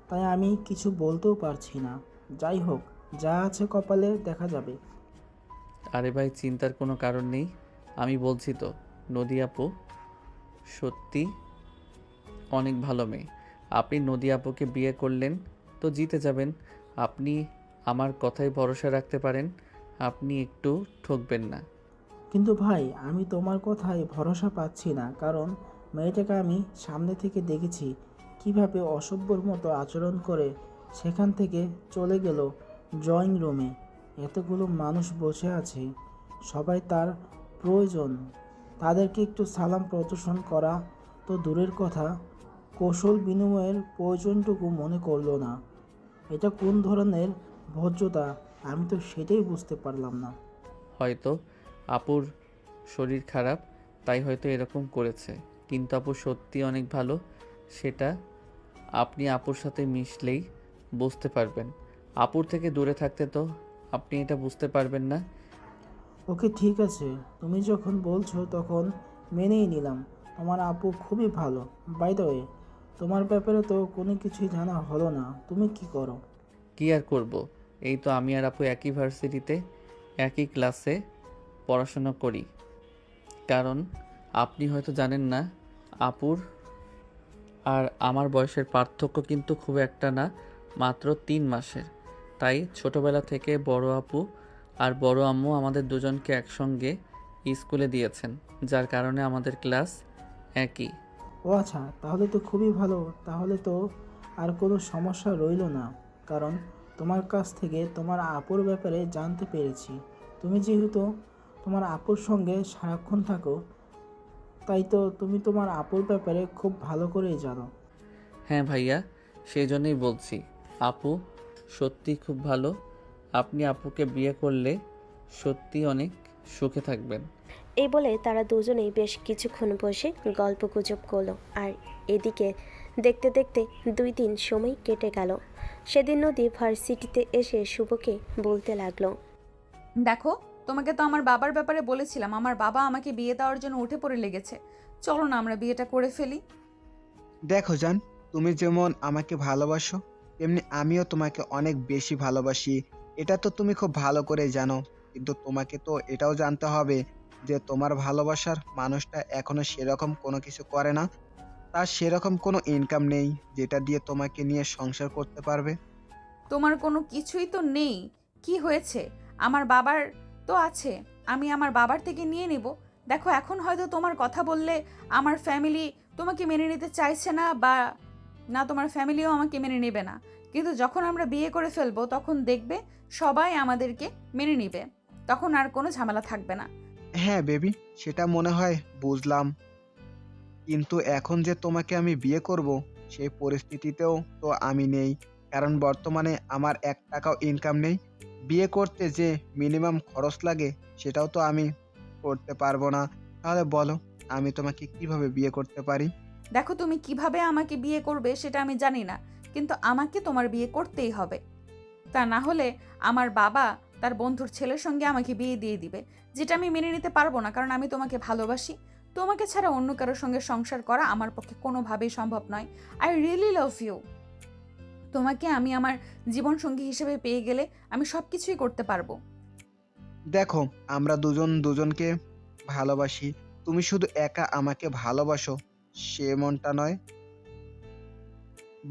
তাই আমি কিছু বলতেও পারছি না। যাই হোক, যা আছে কপালে দেখা যাবে। আরে ভাই, চিন্তার কোনো কারণ নেই। আমি বলছি তো, নদী আপু সত্যি অনেক ভালো মেয়ে। আপনি নদী আপুকে বিয়ে করলেন তো জিতে যাবেন। আপনি আমার কথায় ভরসা রাখতে পারেন। আপনি একটু ঠকবেন না। কিন্তু ভাই, আমি তোমার কথায় ভরসা পাচ্ছি না, কারণ মেয়েটাকে আমি সামনে থেকে দেখেছি কিভাবে অসভ্যর মতো আচরণ করে সেখান থেকে চলে গেল ড্রয়িং রুমে। এতগুলো মানুষ বসে আছে, সবাই তার প্রয়োজন, তাদেরকে একটু সালাম প্রদর্শন করা তো দূরের কথা, কৌশল বিনিময়ের প্রয়োজনটুকু মনে করলো না। এটা কোন ধরনের ভদ্রতা আমি তো সেটাই বুঝতে পারলাম না। হয়তো আপুর শরীর খারাপ, তাই হয়তো এরকম করেছে। কিন্তু আপু সত্যি অনেক ভালো, সেটা আপনি আপুর সাথে মিশলেই বুঝতে পারবেন। আপুর থেকে দূরে থাকতে তো আপনি এটা বুঝতে পারবেন না। ওকে, ঠিক আছে, তুমি যখন বলছো তখন মেনেই নিলাম। তোমার আপু খুবই ভালো। বাই দ্য ওয়ে, তোমার ব্যাপারে তো কোনো কিছুই জানা হলো না। তুমি কি করো? কি আর করব, এই তো আমি আর আপু একই ভার্সিটিতে একই ক্লাসে পড়াশোনা করি। কারণ আপনি হয়তো জানেন না, আপুর আর আমার বয়সের পার্থক্য কিন্তু খুব একটা না, মাত্র 3 মাসের। তাই ছোটবেলা থেকে বড় আপু আর বড় আম্মু আমাদের দুজনকে একসঙ্গে স্কুলে দিয়েছেন, যার কারণে আমাদের ক্লাস একই। ও আচ্ছা, তাহলে তো খুবই ভালো। তাহলে তো আর কোনো সমস্যা রইলো না, কারণ তোমার কাছ থেকে তোমার আপুর ব্যাপারে জানতে পেরেছি। তুমি যেহেতু তোমার আপুর সঙ্গে সারাক্ষণ থাকো, তাই তো তুমি তোমার আপুর ব্যাপারে খুব ভালো করেই জানো। হ্যাঁ ভাইয়া, সেই জন্যই বলছি, আপু সত্যি খুব ভালো। আপনি আপুকে বিয়ে করলে সত্যি অনেক সুখে থাকবেন। এই বলে তারা দুজনেই বেশ কিছুক্ষণ বসে গল্প গুজব করলো। আর এদিকে দেখতে দেখতে 2 দিন সময় কেটে গেল। সেদিন নদী ভার্সিটিতে এসে শুভকে বলতে লাগলো, দেখো, তোমাকে তো আমার বাবার ব্যাপারে বলেছিলাম। আমার বাবা আমাকে বিয়ে দেওয়ার জন্য উঠে পড়ে লেগেছে। চলো না আমরা বিয়েটা করে ফেলি। দেখো জান, তুমি যেমন আমাকে ভালোবাসো, তেমনি আমিও তোমাকে অনেক বেশি ভালোবাসি। এটা তো তুমি খুব ভালো করে জানো। কিন্তু তোমাকে তো এটাও জানতে হবে যে তোমার ভালোবাসার মানুষটা এখনো সেরকম কোনো কিছু করে না। তার সেরকম কোনো ইনকাম নেই যেটা দিয়ে তোমাকে নিয়ে সংসার করতে পারবে। তোমার কোনো কিছুই তো নেই। কি হয়েছে? আমার বাবার তো আছে, আমি আমার বাবার থেকে নিয়ে নেব। দেখো, এখন হয়তো তোমার কথা বললে আমার ফ্যামিলি তোমাকে মেনে নিতে চাইছে না, বা না তোমার ফ্যামিলিও আমাকে মেনে নেবে না। কিন্তু যখন আমরা বিয়ে করে ফেলবো তখন দেখবে সবাই আমাদেরকে মেনে নিবে। তখন আর কোনো ঝামেলা থাকবে না। হ্যাঁ বেবি, সেটা মনে হয় বুঝলাম। কিন্তু এখন যে তোমাকে আমি বিয়ে করব, সেই পরিস্থিতিতেও তো আমি নেই। কারণ বর্তমানে আমার 1 টাকাও ইনকাম নেই। বিয়ে করতে যে মিনিমাম খরচ লাগে সেটাও তো আমি করতে পারবো না। তাহলে বলো, আমি তোমাকে কিভাবে বিয়ে করতে পারি? দেখো, তুমি কিভাবে আমাকে বিয়ে করবে সেটা আমি জানি না, কিন্তু আমাকে তোমার বিয়ে করতেই হবে। তা না হলে আমার বাবা তার বন্ধুর ছেলের সঙ্গে আমাকে বিয়ে দিয়ে দিবে, যেটা আমি মেনে নিতে পারবো না। কারণ আমি তোমাকে ভালোবাসি। তোমাকে ছাড়া অন্য কারোর সঙ্গে সংসার করা আমার পক্ষে কোনোভাবেই সম্ভব নয়। I really love you. তোমাকে আমি আমার জীবন সঙ্গী হিসেবে পেয়ে গেলে আমি সব কিছুই করতে পারবো। দেখো, আমরা দুজন দুজনকে ভালোবাসি। তুমি শুধু একা আমাকে ভালোবাসো সে মনটা নয়।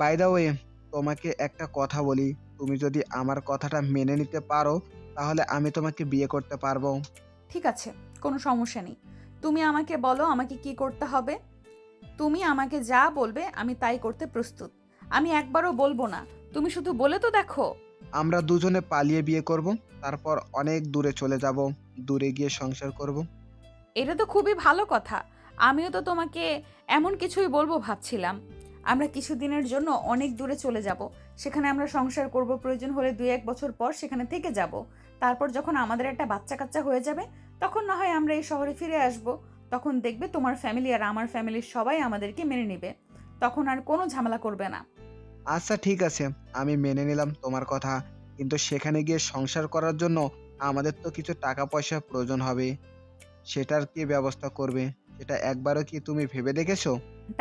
বাই দ্য ওয়ে, তোমাকে একটা কথা বলি, তুমি যদি আমার কথাটা মেনে নিতে পারো তাহলে আমি তোমাকে বিয়ে করতে পারবো। ঠিক আছে, কোনো সমস্যা নেই। তুমি আমাকে বলো আমাকে কি করতে হবে। তুমি আমাকে যা বলবে আমি তাই করতে প্রস্তুত। আমি একবারও বলবো না, তুমি শুধু বলে তো দেখো। আমরা দুজনে পালিয়ে বিয়ে করব, তারপর অনেক দূরে চলে যাব, দূরে গিয়ে সংসার করব। এটা তো খুবই ভালো কথা। আমিও তো তোমাকে এমন কিছুই বলবো ভাবছিলাম। আমরা কিছুদিনের জন্য অনেক দূরে চলে যাব, সেখানে আমরা সংসার করব, প্রয়োজন হলে 2-1 বছর পর সেখানে থেকে যাব। তারপর যখন আমাদের একটা বাচ্চা কাচ্চা হয়ে যাবে, তখন না হয় আমরা এই শহরে ফিরে আসব। তখন দেখবে তোমার ফ্যামিলি আর আমার ফ্যামিলির সবাই আমাদেরকে মেনে নেবে, তখন আর কোনো ঝামেলা করবে না। আচ্ছা ঠিক আছে, আমি মেনে নিলাম তোমার কথা, কিন্তু সেখানে গিয়ে সংসার করার জন্য আমাদের তো কিছু টাকা পয়সা প্রয়োজন হবে। সেটার কি ব্যবস্থা করবে? সেটা একবারও কি তুমি ভেবে দেখেছো?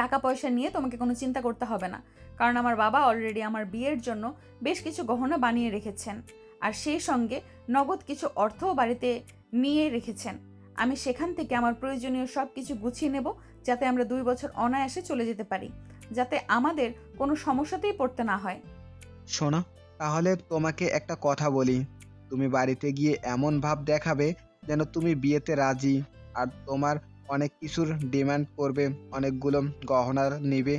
টাকা পয়সা নিয়ে তোমাকে কোনো চিন্তা করতে হবে না, কারণ আমার বাবা অলরেডি আমার বিয়ের জন্য বেশ কিছু গহনা বানিয়ে রেখেছেন, আর সেই সঙ্গে নগদ কিছু অর্থও বাড়িতে নিয়ে রেখেছেন। আমি সেখান থেকে আমার প্রয়োজনীয় সব কিছু গুছিয়ে নেব, যাতে আমরা 2 বছর অনায়াসে চলে যেতে পারি, যাতে আমাদের কোনো সমস্যাতেই পড়তে না হয়। শোনো, তাহলে তোমাকে একটা কথা বলি। তুমি বাড়িতে গিয়ে এমন ভাব দেখাবে যেন তুমি বিয়েতে রাজি, আর তোমার অনেক কিছুর ডিমান্ড করবে, অনেকগুলো গহনা নেবে,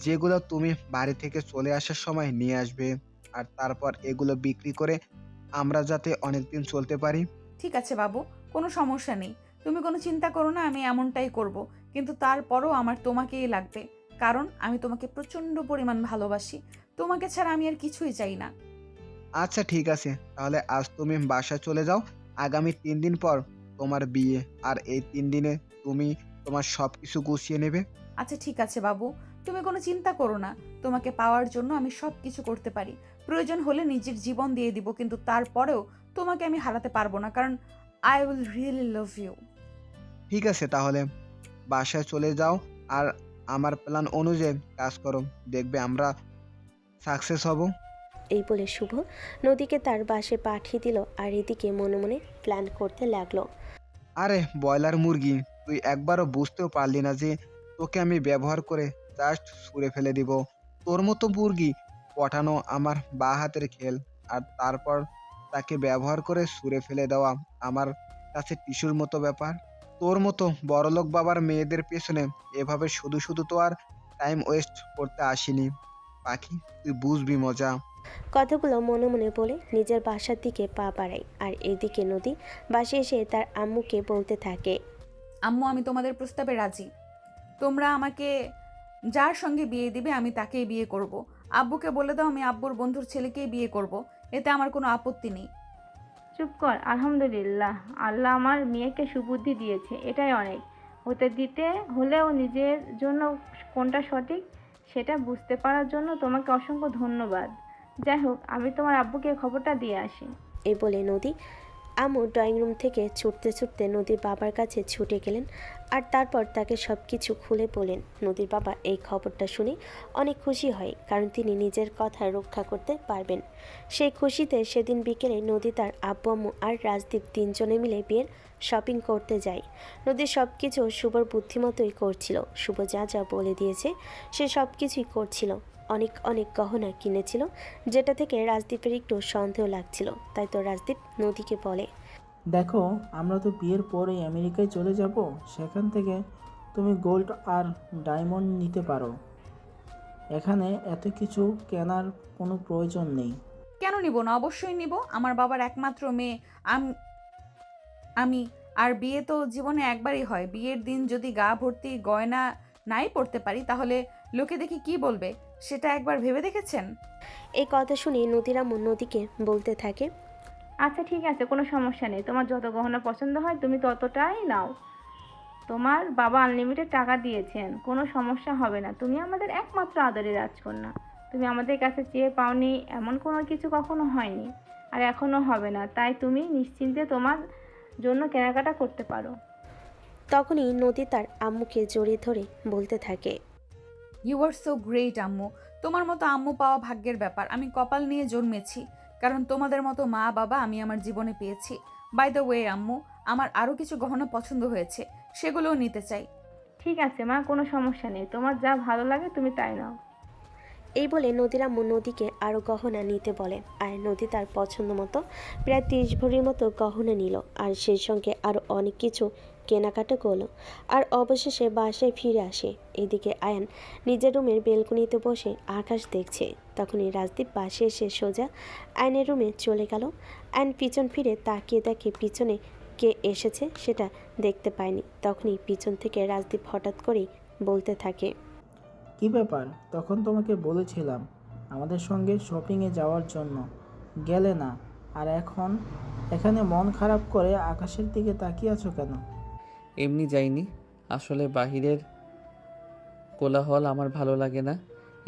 যেগুলো তুমি বাড়ি থেকে চলে আসার সময় নিয়ে আসবে। আর তারপর এগুলো বিক্রি করে আমরা যাতে অনেকদিন চলতে পারি। ঠিক আছে বাবু, কোনো সমস্যা নেই, তুমি কোনো চিন্তা করো না, আমি এমনটাই করব। কিন্তু তারপরও আমার তোমাকেই লাগবে, কারণ আমি তোমাকে প্রচণ্ড পরিমাণ ভালোবাসি। তোমাকে ছাড়া আমি আর কিছুই চাই না। আচ্ছা ঠিক আছে, তাহলে আজ তুমি বাসায় চলে যাও। আগামী 3 দিন পর তোমার বিয়ে, আর এই 3 দিনে তুমি তোমার সব কিছু গুছিয়ে নেবে। আচ্ছা ঠিক আছে বাবু, তুমি কোনো চিন্তা করো না। তোমাকে পাওয়ার জন্য আমি সব কিছু করতে পারি, প্রয়োজন হলে নিজের জীবন দিয়ে দিব, কিন্তু তারপরেও তোমাকে আমি হারাতে পারবো না, কারণ I will really love you. ঠিক আছে, তাহলে বাসায় চলে যাও, আর আমার প্ল্যান অনুযায়ী কাজ করো, দেখবে আমরা সাকসেস হব। এই বলে শুভ নদীকে তার বাসে পাঠিয়ে দিল, আর এদিকে মনে মনে প্ল্যান করতে লাগলো। আরে ব্রয়লার মুরগি, তুই একবারও বুঝতেও পারলি না যে তোকে আমি ব্যবহার করে জাস্ট ছুঁড়ে ফেলে দিব। তোর মতো মুরগি পটানো আমার বা হাতের খেল, আর তারপর তাকে ব্যবহার করে ছুঁড়ে ফেলে দেওয়া আমার কাছে টিস্যুর মতো ব্যাপার। তোর মতো বড়লোক বাবার মেয়েদের পেছনে এভাবে শুধু শুধু তো আর টাইম ওয়েস্ট করতে আসিনি পাখি, তুই বুঝবি মজা। কথাগুলো মনে মনে বলে নিজের বাসার দিকে পা বাড়ায়, আর এদিকে নদী বাসে এসে তার আম্মুকে বলতে থাকে। আম্মু, আমি তোমাদের প্রস্তাবে রাজি। তোমরা আমাকে যার সঙ্গে বিয়ে দিবে আমি তাকেই বিয়ে করব। আব্বুকে বলে দাও আমি আব্বুর বন্ধুর ছেলেকেই বিয়ে করব, এতে আমার কোনো আপত্তি নেই। চুপ কর। আলহামদুলিল্লাহ, আল্লাহ আমার মেয়েকে সুবুদ্ধি দিয়েছে, এটাই অনেক। হতে দিতে হলেও নিজের জন্য কোনটা সঠিক সেটা বুঝতে পারার জন্য তোমাকে অসংখ্য ধন্যবাদ। যাই হোক, আমি তোমার আব্বুকে খবরটা দিয়ে আসি। এই বলে নদী আম্মু ড্রয়িং রুম থেকে ছুটতে ছুটতে নদীর বাবার কাছে ছুটে গেলেন, আর তারপর তাকে সব কিছু খুলে বলেন। নদীর বাবা এই খবরটা শুনে অনেক খুশি হয়, কারণ তিনি নিজের কথা রক্ষা করতে পারবেন। সেই খুশিতে সেদিন বিকেলে নদী, তার আব্বু আম্মু আর রাজদীপ 3 জনে মিলে বিয়ের শপিং করতে যায়। নদী সব কিছু শুভর বুদ্ধিমতোই করছিল। শুভ যা যা বলে দিয়েছে সে সব কিছুই করছিল। অনেক অনেক গহনা কিনেছিল, যেটা থেকে রাজদীপের একটু সন্দেহ লাগছিল। তাই তো রাজদীপ নদীকে বলে, দেখো, আমরা তো বিয়ের পরে আমেরিকায় চলে যাব, সেখান থেকে তুমি গোল্ড আর ডায়মন্ড নিতে পারো। এখানে এত কিছু কেনার কোনো প্রয়োজন নেই। কেন নিব না? অবশ্যই নিব। আমার বাবার একমাত্র মেয়ে আমি আর বিয়ে তো জীবনে একবারই হয়। বিয়ের দিন যদি গা ভর্তি গয়না নাই পড়তে পারি, তাহলে লোকে দেখে কি বলবে, সেটা একবার ভেবে দেখেছেন? এই কথা শুনে নদীর আম্মু নদীকে বলতে থাকে, আচ্ছা ঠিক আছে, কোনো সমস্যা নেই। তোমার যত গহনা পছন্দ হয় তুমি ততটাই নাও। তোমার বাবা আনলিমিটেড টাকা দিয়েছেন, কোনো সমস্যা হবে না। তুমি আমাদের একমাত্র আদরের রাজকন্যা। তুমি আমাদের কাছে চেয়ে পাওনি এমন কোনো কিছু কখনো হয়নি, আর এখনও হবে না। তাই তুমি নিশ্চিন্তে তোমার জন্য কেনাকাটা করতে পারো। তখনই নদী তার আম্মুকে জড়িয়ে ধরে বলতে থাকে, ইউ আর সো গ্রেট আম্মু। তোমার মতো আম্মু পাওয়া ভাগ্যের ব্যাপার। আমি কপাল নিয়ে জন্মেছি, কারণ তোমাদের মতো মা বাবা আমি আমার জীবনে পেয়েছি। বাই দ্য ওয়ে আম্মু, আমার আরও কিছু গহনা পছন্দ হয়েছে, সেগুলোও নিতে চাই। ঠিক আছে মা, কোনো সমস্যা নেই। তোমার যা ভালো লাগে তুমি তাই নাও। এই বলে নদীর আম্মু নদীকে আরও গহনা নিতে বলে, আর নদী তার পছন্দ মতো প্রায় 30 ভরির মতো গহনা নিল, আর সেই সঙ্গে আরও অনেক কিছু কেনাকাটা করলো আর অবশেষে বাসায় ফিরে আসে। এদিকে আয়ান নিজের রুমের বেলকনিতে বসে আকাশ দেখছে। তখনই রাজদীপ পাশে এসে সোজা আয়নের রুমে চলে গেল। আয়ন পিছন ফিরে তাকিয়ে দেখে পিছনে কে এসেছে সেটা দেখতে পায়নি। তখনই পিছন থেকে রাজদীপ হঠাৎ করেই বলতে থাকে, কি ব্যাপার? তখন তোমাকে বলেছিলাম আমাদের সঙ্গে শপিংয়ে যাওয়ার জন্য, গেলে না। আর এখন এখানে মন খারাপ করে আকাশের দিকে তাকিয়ে আছো কেন? এমনি যাইনি, আসলে বাহিরের কোলাহল আমার ভালো লাগে না।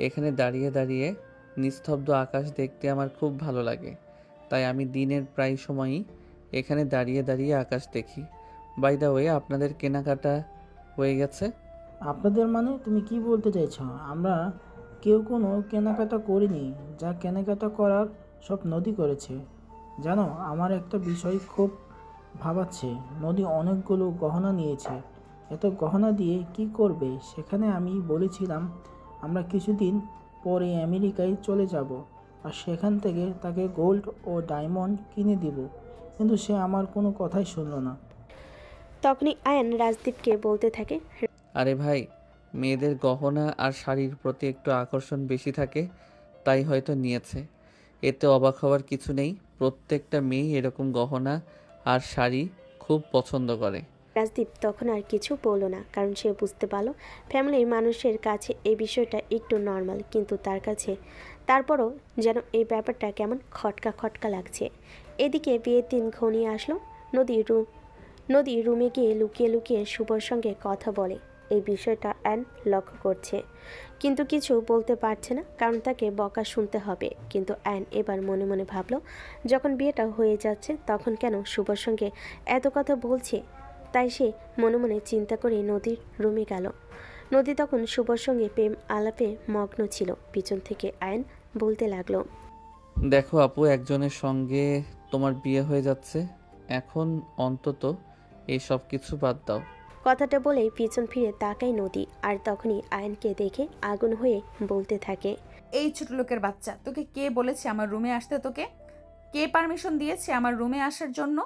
এখানে দাঁড়িয়ে দাঁড়িয়ে নিস্তব্ধ আকাশ দেখতে আমার খুব ভালো লাগে, তাই আমি দিনের প্রায় সময়ই এখানে দাঁড়িয়ে দাঁড়িয়ে আকাশ দেখি। বাই দ্য ওয়ে, আপনাদের কেনাকাটা হয়ে গেছে? আপনাদের মানে তুমি কি বলতে চাইছো? আমরা কেউ কোনো কেনাকাটা করিনি। যা কেনাকাটা করার সব নদী করেছে। জানো, আমার একটা বিষয় খুব ভাবাচ্ছে। নদী অনেকগুলো গহনা নিয়েছে। এত গহনা দিয়ে কি করবে? সেখানে আমি বলেছিলাম আমরা কিছুদিন পরে আমেরিকায় চলে যাব আর সেখান থেকে তাকে গোল্ড ও ডায়মন্ড কিনে দিব, কিন্তু সে আমার কোনো কথাই শুনলো না। তখনই আয়ান রাজদীপকে বলতে থাকে, আরে ভাই, মেয়েদের গহনা আর শাড়ির প্রতি একটু আকর্ষণ বেশি থাকে, তাই হয়তো নিয়েছে। এতে অবাক হওয়ার কিছু নেই। প্রত্যেকটা মেয়ে এরকম গহনা আর শাড়ি খুব পছন্দ করে। রাজদীপ তখন আর কিছু বলল না, কারণ সে বুঝতে পারলো ফ্যামিলির মানুষের কাছে এই বিষয়টা একটু নর্মাল, কিন্তু তার কাছে তারপরও যেন এই ব্যাপারটা কেমন খটকা খটকা লাগছে। এদিকে বিয়ের দিন ঘনিয়ে আসলো। নদী রুমে গিয়ে লুকিয়ে লুকিয়ে শুভর সঙ্গে কথা বলে। এই বিষয়টা অ্যান লক্ষ্য করছে, কিন্তু কিছু বলতে পারছে না, কারণ তাকে বকা শুনতে হবে। কিন্তু অ্যান এবার মনে মনে ভাবলো, যখন বিয়েটা হয়ে যাচ্ছে তখন কেন শুভর সঙ্গে এত কথা বলছে। তাই সে মনে মনে চিন্তা করে নদীর রুমে গেল। নদী তখন শুভর সঙ্গে প্রেম আলাপে মগ্ন ছিল। পিছন থেকে আয়ন বলতে লাগলো, দেখো আপু, একজনের সঙ্গে তোমার বিয়ে হয়ে যাচ্ছে। এখন অন্তত এই সব কিছু বাদ দাও। কথাটা বলেই পিছন ফিরে তাকায় নদী, আর তখনই আয়নকে দেখে আগুন হয়ে বলতে থাকে, এই ছোট লোকের বাচ্চা, তোকে কে বলেছে আমার রুমে আসতে? তোকে কে পারমিশন দিয়েছে আমার রুমে আসার জন্য?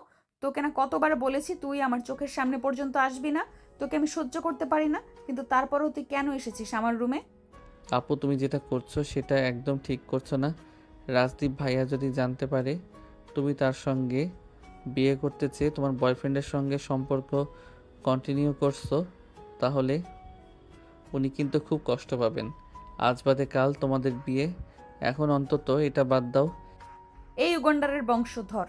তোকে না কতবার বলেছি তুই আমার চোখের সামনে পর্যন্ত আসবি না। তোকে আমি সহ্য করতে পারি না, কিন্তু তারপরেও তুই কেন এসেছিস আমার রুমে? আপু, তুমি যেটা করছো সেটা একদম ঠিক করছো না। রাজদীপ ভাইয়া যদি জানতে পারে তুমি তার সঙ্গে বিয়ে করতে চেয়ে তোমার বয়ফ্রেন্ডের সঙ্গে সম্পর্ক কন্টিনিউ করছো, তাহলে উনি কিন্তু খুব কষ্ট পাবেন। আজ বাদে কাল তোমাদের বিয়ে। এখন অন্তত এটা বাদ দাও। এই উগন্ডারের বংশধর,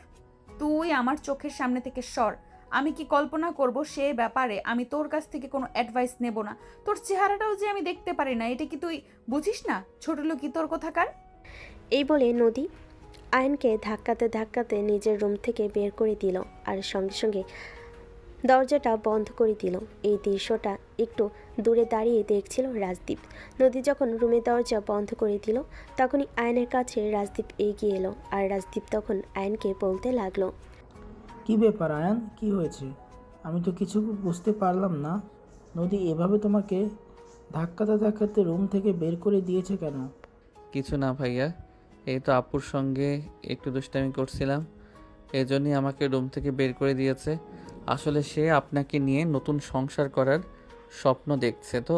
তুই আমার চোখের সামনে থেকে সর। আমি কি কল্পনা করব সে ব্যাপারে আমি তোর কাছ থেকে কোনো অ্যাডভাইস নেব না। তোর চেহারাটাও যে আমি দেখতে পারি না, এটা কি তুই বুঝিস না? ছোট লোকই তোর কোথাকার। এই বলে নদী আয়নকে ধাক্কাতে ধাক্কাতে নিজের রুম থেকে বের করে দিল, আর সঙ্গে সঙ্গে দরজাটা বন্ধ করে দিল। এই দৃশ্যটা একটু দূরে দাঁড়িয়ে দেখছিল রাজদীপ। নদী যখন রুমের দরজা বন্ধ করে দিল, তখনই আয়নের কাছে রাজদীপ এগিয়ে এলো, আর রাজদীপ তখন আয়নকে বলতে লাগলো, কি ব্যাপার আয়ান, কি হয়েছে? আমি তো কিছু বুঝতে পারলাম না। নদী এভাবে তোমাকে ধাক্কাতে ধাক্কাতে রুম থেকে বের করে দিয়েছে কেন? কিছু না ভাইয়া, এই তো আপুর সঙ্গে একটু দুষ্টামি করছিলাম, এজন্যই আমাকে রুম থেকে বের করে দিয়েছে। আসলে সে আপনাকে নিয়ে নতুন সংসার করার স্বপ্ন দেখছে, তো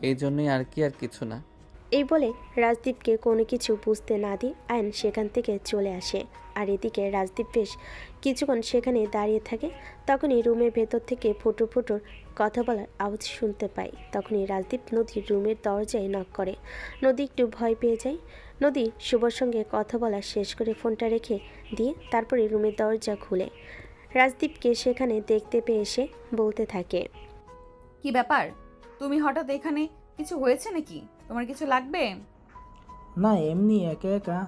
এই জন্যই আর কি, আর কিছু না। এই বলে রাজদীপকে কোনো কিছু বুঝতে না দিয়ে আয়ন সেখান থেকে চলে আসে। আর এদিকে রাজদীপ বেশ কিছুক্ষণ সেখানে দাঁড়িয়ে থাকে। তখনই রুমের ভেতর থেকে ফুটো ফুটোর কথা বলার আওয়াজ শুনতে পায়। তখনই রাজদীপ নদীর রুমের দরজায় নক করে। নদী একটু ভয় পেয়ে যায়। নদী শুভর সঙ্গে কথা বলা শেষ করে ফোনটা রেখে দিয়ে তারপরে রুমের দরজা খুলে রাজদীপকে সেখানে দেখতে পেয়ে এসে বলতে থাকে, কি ব্যাপার? তুমি হঠাৎ এখানে? কিছু হয়েছে নাকি? তোমার কিছু লাগবে? না, এমনি একা একা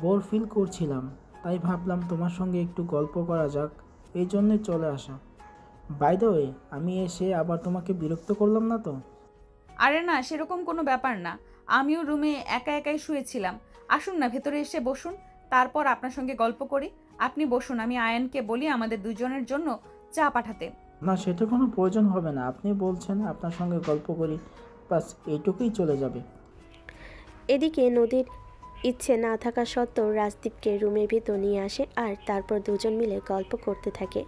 বোর ফিল করছিলাম, তাই ভাবলাম তোমার সঙ্গে একটু গল্প করা যাক, এই জন্যে চলে আসা। বাই দ্য ওয়ে, আমি এসে আবার তোমাকে বিরক্ত করলাম না তো? আরে না, সেরকম কোনো ব্যাপার না। আমিও রুমে একা একাই শুয়েছিলাম। আসুন না, ভেতরে এসে বসুন, তারপর আপনার সঙ্গে গল্প করি। আপনি বসুন, আমি আয়ানকে বলি আমাদের দুজনের জন্য চা পাঠাতে। না, সেটা কোনো প্রয়োজন হবে না। আপনি বলছেন আপনার সঙ্গে গল্প করি, বাস এইটুকুই চলে যাবে। এদিকে নদীর ইচ্ছে না থাকা সত্ত্বেও রাজদীপকে রুমের ভিতর নিয়ে আসে আর তারপর দুজন মিলে গল্প করতে থাকে।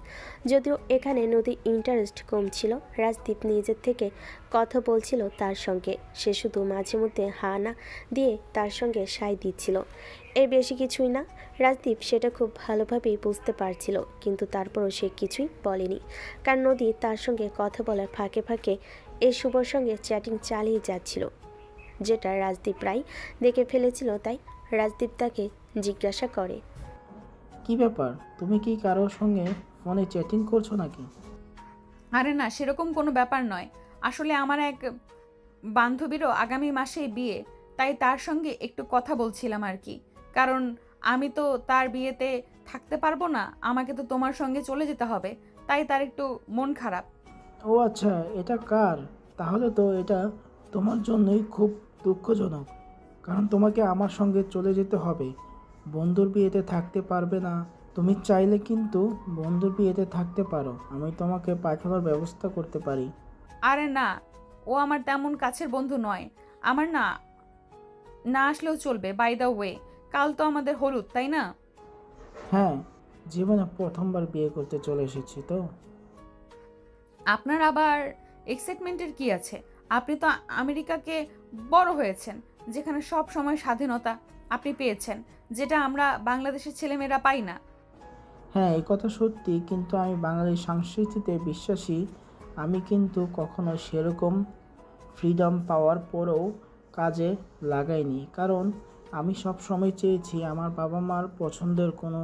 যদিও এখানে নদীর ইন্টারেস্ট কম ছিল, রাজদীপ নিজের থেকে কথা বলছিল তার সঙ্গে। সে শুধু মাঝে মধ্যে হা না দিয়ে তার সঙ্গে সায় দিচ্ছিল, এর বেশি কিছুই না। রাজদীপ সেটা খুব ভালোভাবেই বুঝতে পারছিল, কিন্তু তারপরও সে কিছুই বলেনি, কারণ নদী তার সঙ্গে কথা বলার ফাঁকে ফাঁকে এই শুভর সঙ্গে চ্যাটিং চালিয়ে যাচ্ছিল, যেটা রাজদীপ প্রায় দেখে ফেলেছিল। তাই রাজদীপ তাকে জিজ্ঞাসা করে, কি ব্যাপার, তুমি কি কারোর সঙ্গে ফোনে চ্যাটিং করছো নাকি? আরে না, সেরকম কোনো ব্যাপার নয়। আসলে আমার এক বান্ধবীরও আগামী মাসেই বিয়ে, তাই তার সঙ্গে একটু কথা বলছিলাম আর কি। কারণ আমি তো তার বিয়েতে থাকতে পারবো না, আমাকে তো তোমার সঙ্গে চলে যেতে হবে, তাই তার একটু মন খারাপ। ও আচ্ছা, এটা কার? তাহলে তো এটা তোমার জন্যই খুব দুঃখজনক, কারণ তোমাকে আমার সঙ্গে চলে যেতে হবে। বন্ধুর বিয়েতে থাকতে পারবে না। তুমি চাইলে কিন্তু বন্ধুর বিয়েতে থাকতে পারো, আমি তোমাকে পাঠানোর ব্যবস্থা করতে পারি। আরে না, ও আমার তেমন কাছের বন্ধু নয়। আমার না না আসলেও চলবে। বাই দ্য ওয়ে, কাল তো আমাদের হলুদ, তাই না? হ্যাঁ, জীবনে প্রথমবার বিয়ে করতে চলে এসেছি তো। আপনার আবার এক্সাইটমেন্টের কি আছে? আপনি তো আমেরিকাকে বড় হয়েছেন, যেখানে সব সময় স্বাধীনতা আপনি পেয়েছেন, যেটা আমরা বাংলাদেশের ছেলেমেয়েরা পাই না। হ্যাঁ, এই কথা সত্যি, কিন্তু আমি বাঙালি সংস্কৃতিতে বিশ্বাসী। আমি কিন্তু কখনো সেরকম ফ্রিডম পাওয়ার পরেও কাজে লাগাইনি, কারণ আমি সব সময় চেয়েছি আমার বাবা মার পছন্দের কোনো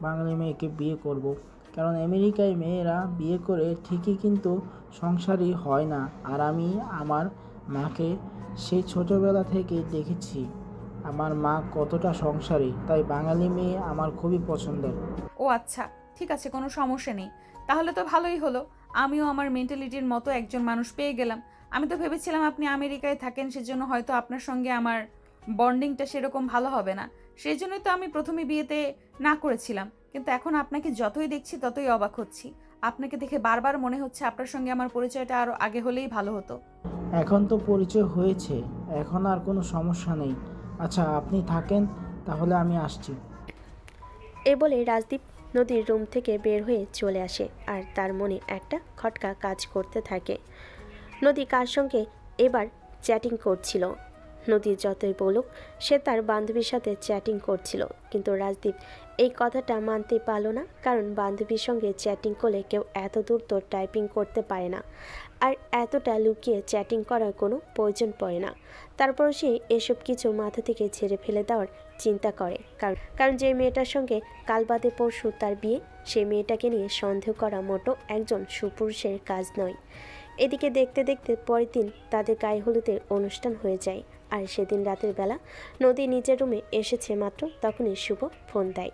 বাঙালি মেয়েকে বিয়ে করব। কারণ আমেরিকায় মেয়েরা বিয়ে করে ঠিকই কিন্তু সংসারী হয় না, আর আমি আমার মাকে সেই ছোটোবেলা থেকে দেখেছি আমার মা কতটা সংসারী, তাই বাঙালি মেয়ে আমার খুবই পছন্দের। ও আচ্ছা, ঠিক আছে, কোনো সমস্যা নেই। তাহলে তো ভালোই হলো, আমিও আমার মেন্টালিটির মতো একজন মানুষ পেয়ে গেলাম। আমি তো ভেবেছিলাম আপনি আমেরিকায় থাকেন, সেজন্য হয়তো আপনার সঙ্গে আমার বন্ডিংটা সেরকম ভালো হবে না, সেই জন্যই তো আমি প্রথমে বিয়েতে না করেছিলাম। কিন্তু এখন আপনাকে যতই দেখছি ততই অবাক হচ্ছি। আপনাকে দেখে বারবার মনে হচ্ছে আপনার সঙ্গে আমার পরিচয়টা আরও আগে হলেই ভালো হতো। এখন তো পরিচয় হয়েছে, এখন আর কোনো সমস্যা নেই। আচ্ছা, আপনি থাকেন, তাহলে আমি আসছি। এ বলে রাজদীপ নদীর রুম থেকে বের হয়ে চলে আসে, আর তার মনে একটা খটকা কাজ করতে থাকে। নদী কার সঙ্গে এবার চ্যাটিং করছিল? নদী যতই বলুক সে তার বান্ধবীর সাথে চ্যাটিং করছিল, কিন্তু রাজদীপ এই কথাটা মানতে পারল না, কারণ বান্ধবীর সঙ্গে চ্যাটিং করলে কেউ এত দূর তো টাইপিং করতে পারে না, আর এতটা লুকিয়ে চ্যাটিং করার কোনো প্রয়োজন পড়ে না। তারপর সে এসব কিছু মাথা থেকে ঝেড়ে ফেলে দেওয়ার চিন্তা করে, কারণ যে মেয়েটার সঙ্গে কাল বাদে পরশু তার বিয়ে, সেই মেয়েটাকে নিয়ে সন্দেহ করা মোটো একজন সুপুরুষের কাজ নয়। এদিকে দেখতে দেখতে পরের দিন তাদের গায়ে হলুদের অনুষ্ঠান হয়ে যায়, আর সেদিন রাতের বেলা নদী নিজের রুমে এসেছে মাত্র, তখনই শুভ ফোন দেয়।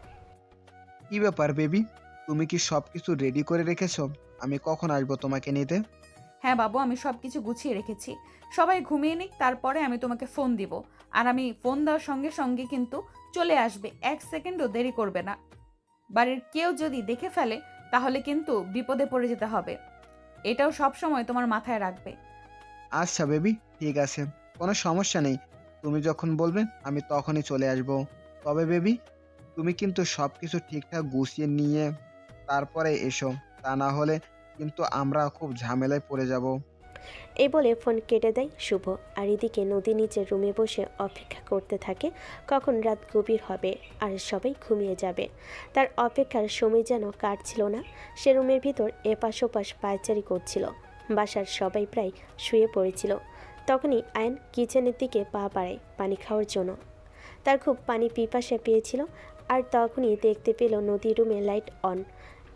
কি ব্যাপার বেবি, তুমি কি সব কিছু রেডি করে রেখেছো? আমি কখন আসবো তোমাকে নিতে? হ্যাঁ বাবু, আমি সব কিছু গুছিয়ে রেখেছি। সবাই ঘুমিয়ে নিক, তারপরে আমি তোমাকে ফোন দিব। আর আমি ফোন দেওয়ার সঙ্গে সঙ্গে কিন্তু চলে আসবে, 1 সেকেন্ডও দেরি করবে না। বাড়ির কেউ যদি দেখে ফেলে তাহলে কিন্তু বিপদে পড়ে যেতে হবে, এটাও সব সময় তোমার মাথায় রাখবে। আচ্ছা বেবি, ঠিক আছে, কোনো সমস্যা নেই। তুমি যখন বলবে আমি তখনই চলে আসবো। তবে বেবি, তুমি কিন্তু সব কিছু ঠিকঠাক গুছিয়ে নিয়ে তারপরে এসো, তা না হলে কিন্তু আমরা খুব ঝামেলায় পড়ে যাব। এই বলে ফোন কেটে দেয় শুভ, আর এদিকে নদী নিচের রুমে বসে অপেক্ষা করতে থাকে কখন রাত গভীর হবে আর সবাই ঘুমিয়ে যাবে। তার অপেক্ষার সময় যেন কাটছিল না। সে রুমের ভিতর এপাশ ওপাশ পায়চারি করছিল। বাসার সবাই প্রায় শুয়ে পড়েছিল। তখনই আয়ন কিচেনের দিকে পা বাড়ায় পানি খাওয়ার জন্য। তার খুব পানি পিপাসা পেয়েছিল, আর তখনই দেখতে পেল নদীর রুমে লাইট অন।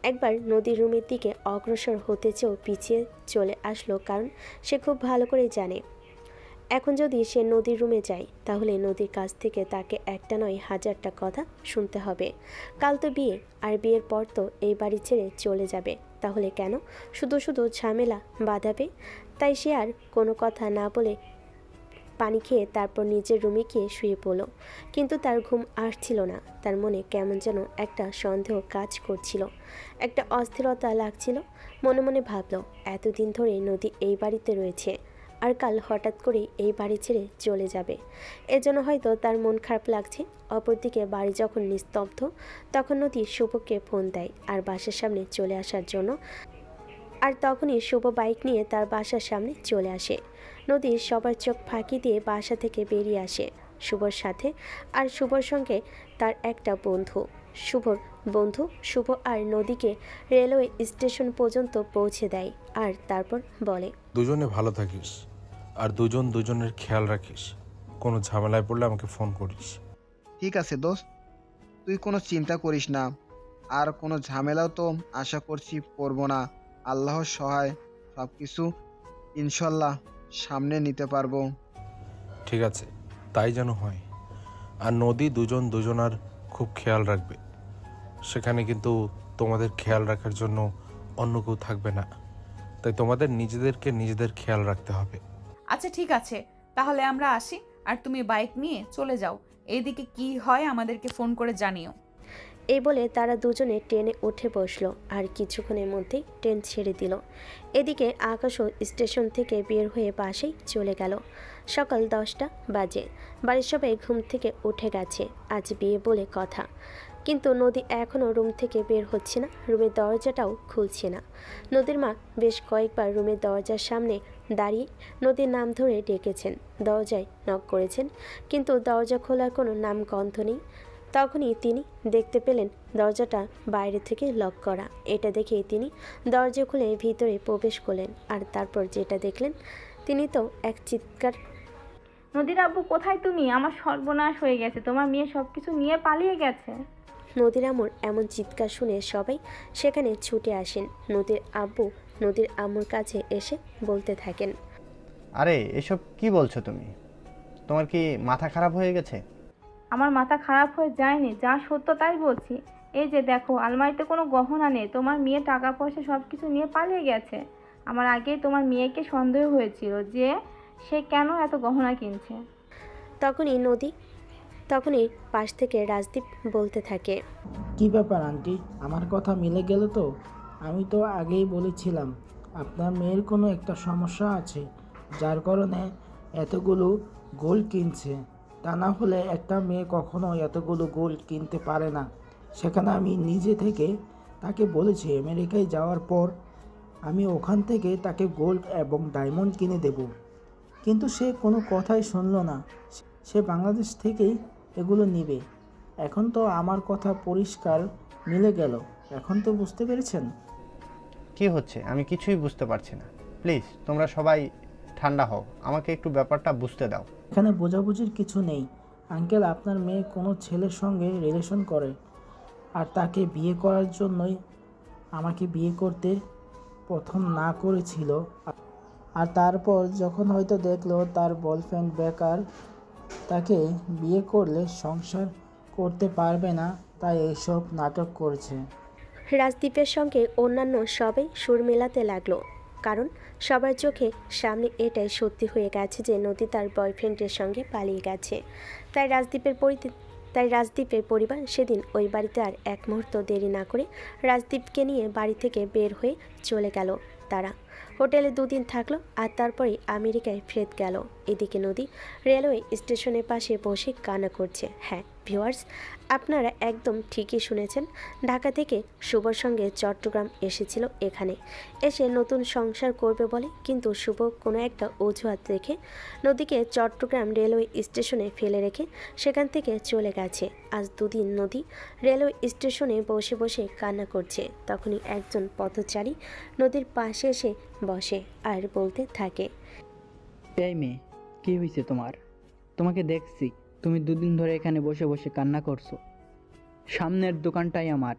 একবার নদীর রুমের দিকে অগ্রসর হতে চেয়েও পিছিয়ে চলে আসলো, কারণ সে খুব ভালো করে জানে এখন যদি সে নদীর রুমে যায় তাহলে নদীর কাছ থেকে তাকে একটা নয় হাজারটা কথা শুনতে হবে। কাল তো বিয়ে, আর বিয়ের পর তো এই বাড়ি ছেড়ে চলে যাবে, তাহলে কেন শুধু শুধু ঝামেলা বাঁধাবে? তাই সে আর কোনো কথা না বলে পানি খেয়ে তারপর নিজের রুমে গিয়ে শুয়ে পড়ল। কিন্তু তার ঘুম আসছিল না। তার মনে কেমন যেন একটা সন্দেহ কাজ করছিল, একটা অস্থিরতা লাগছিল। মনে মনে ভাবল, এতদিন ধরে নদী এই বাড়িতে রয়েছে, আর কাল হঠাৎ করেই এই বাড়ি ছেড়ে চলে যাবে। এজন্য হয়তো তার মন খারাপ লাগছে। অপরদিকে বাড়ি যখন নিস্তব্ধ, তখন নদী শুভকে ফোন দেয় আর বাসার সামনে চলে আসার জন্য। আর তখনই শুভ বাইক নিয়ে তার বাসার সামনে চলে আসে। নদী সবার চোখ ফাঁকি দিয়ে বাসা থেকে বেরিয়ে আসে শুভর সাথে। আর শুভর সঙ্গে তার একটা বন্ধু। শুভর বন্ধু শুভ আর নদীকে রেলওয়ে স্টেশন পর্যন্ত পৌঁছে দেয় আর তারপর বলে, দুজনে ভালো থাকিস আর দুজন দুজনের খেয়াল রাখিস। কোনো ঝামেলায় পড়লে আমাকে ফোন করিস। ঠিক আছে দোস্ত, তুই কোনো চিন্তা করিস না। আর কোনো ঝামেলাও তো আশা করছি পড়বো না। আল্লাহর সহায় সব কিছু ইনশাল্লাহ সামনে নিতে পারবো। ঠিক আছে, তাই যেন হয়। আর নদী দুজন দুজনার খুব খেয়াল রাখবে। সেখানে কিন্তু তোমাদের খেয়াল রাখার জন্য অন্য কেউ থাকবে না, তাই তোমাদের নিজেদেরকে নিজেদের খেয়াল রাখতে হবে। আচ্ছা ঠিক আছে, তাহলে আমরা আসি আর তুমি বাইক নিয়ে চলে যাও। এইদিকে কি হয় আমাদেরকে ফোন করে জানিও। এই বলে তারা দুজনে ট্রেনে উঠে বসলো আর কিছুক্ষণের মধ্যেই ট্রেন ছেড়ে দিল। এদিকে আকাশও স্টেশন থেকে বের হয়ে বাসেই চলে গেল। সকাল 10টা বাজে। বাড়ির সবাই ঘুম থেকে উঠে গেছে। আজ বিয়ে বলে কথা, কিন্তু নদী এখনও রুম থেকে বের হচ্ছে না। রুমের দরজাটাও খুলছে না। নদীর মা বেশ কয়েকবার রুমের দরজার সামনে দাঁড়িয়ে নদীর নাম ধরে ডেকেছেন, দরজায় নক করেছেন, কিন্তু দরজা খোলার কোনো নাম গন্ধ নেই। তখনই তিনি দেখতে পেলেন দরজাটা বাইরে থেকে লক করা। এটা দেখেই তিনি দরজা খুলে ভিতরে প্রবেশ করলেন। আর তারপর যেটা দেখলেন, তিনি তো এক চিৎকার। নদীর আব্বু কোথায় তুমি? আমার সর্বনাশ হয়ে গেছে, তোমার মেয়ে সব কিছু নিয়ে পালিয়ে গেছে। নদীর আম্মুর এমন চিৎকার শুনে সবাই সেখানে ছুটে আসেন। নদীর আব্বু নদীর আম্মুর কাছে এসে বলতে থাকেন, আরে এসব কি বলছো তুমি? তোমার কি মাথা খারাপ হয়ে গেছে? আমার মাথা খারাপ হয়ে যায়নি, যা সত্য তাই বলছি। এই যে দেখো, আলমারিতে কোনো গহনা নেই, তোমার মেয়ে টাকা পয়সা সব কিছু নিয়ে পালিয়ে গেছে। আমার আগেই তোমার মেয়েকে সন্দেহ হয়েছিল যে সে কেন এত গহনা কিনছে। তখনই পাশ থেকে রাজদীপ বলতে থাকে, কি ব্যাপার আন্টি, আমার কথা মিলে গেল তো? আমি তো আগেই বলেছিলাম আপনার মেয়ের কোনো একটা সমস্যা আছে, যার কারণে এতগুলো গোল্ড কিনছে। তা না হলে একটা মেয়ে কখনো এতগুলো গোল্ড কিনতে পারে না। সেখানে আমি নিজে থেকে তাকে বলেছি আমেরিকায় যাওয়ার পর আমি ওখান থেকে তাকে গোল্ড এবং ডায়মন্ড কিনে দেব, কিন্তু সে কোনো কথাই শুনলো না। সে বাংলাদেশ থেকেই এগুলো নেবে। এখন তো আমার কথা পরিষ্কার মিলে গেল। এখন তো বুঝতে পেরেছেন কি হচ্ছে? আমি কিছুই বুঝতে পারছি না। প্লিজ তোমরা সবাই ঠান্ডা হও, আমাকে একটু ব্যাপারটা বুঝতে দাও। এখানে বোঝাবুঝির কিছু নেই আঙ্কেল। আপনার মেয়ে কোনো ছেলের সঙ্গে রিলেশন করে আর তাকে বিয়ে করার জন্যই আমাকে বিয়ে করতে প্রথম না করেছিল। আর তারপর যখন হয়তো দেখলো তার বয়ফ্রেন্ড বেকার, তাকে বিয়ে করলে সংসার করতে পারবে না, তাই এইসব নাটক করছে। রাজদীপের সঙ্গে অন্যান্য সবাই সুর মেলাতে লাগলো, কারণ সবার চোখে সামনে এটাই সত্যি হয়ে গেছে যে নদী তার বয়ফ্রেন্ডের সঙ্গে পালিয়ে গেছে। তাই রাজদীপের পরিবার সেদিন ওই বাড়িতে আর এক মুহূর্ত দেরি না করে রাজদীপকে নিয়ে বাড়ি থেকে বের হয়ে চলে গেল। তারা হোটেলে 2 দিন থাকলো আর তারপরে আমেরিকায় ফেরত গেল। এদিকে নদী রেলওয়ে স্টেশনের পাশে বসে কান্না করছে। হ্যাঁ ভিউয়ার্স, আপনারা একদম ঠিকই শুনেছেন। ঢাকা থেকে শুভর সঙ্গে চট্টগ্রাম এসেছিল। এখানে এসে নতুন সংসার করবে বলে, কিন্তু শুভ কোনো একটা অজুহাত রেখে নদীকে চট্টগ্রাম রেলওয়ে স্টেশনে ফেলে রেখে সেখান থেকে চলে গেছে। আজ 2 দিন নদী রেলওয়ে স্টেশনে বসে বসে কান্না করছে। তখনই একজন পথচারী নদীর পাশে এসে বসে আর বলতে থাকে, এই মেয়ে, কী হয়েছে তোমার? তোমাকে দেখছি তুমি 2 দিন ধরে এখানে বসে বসে কান্না করছো। সামনের দোকানটাই আমার,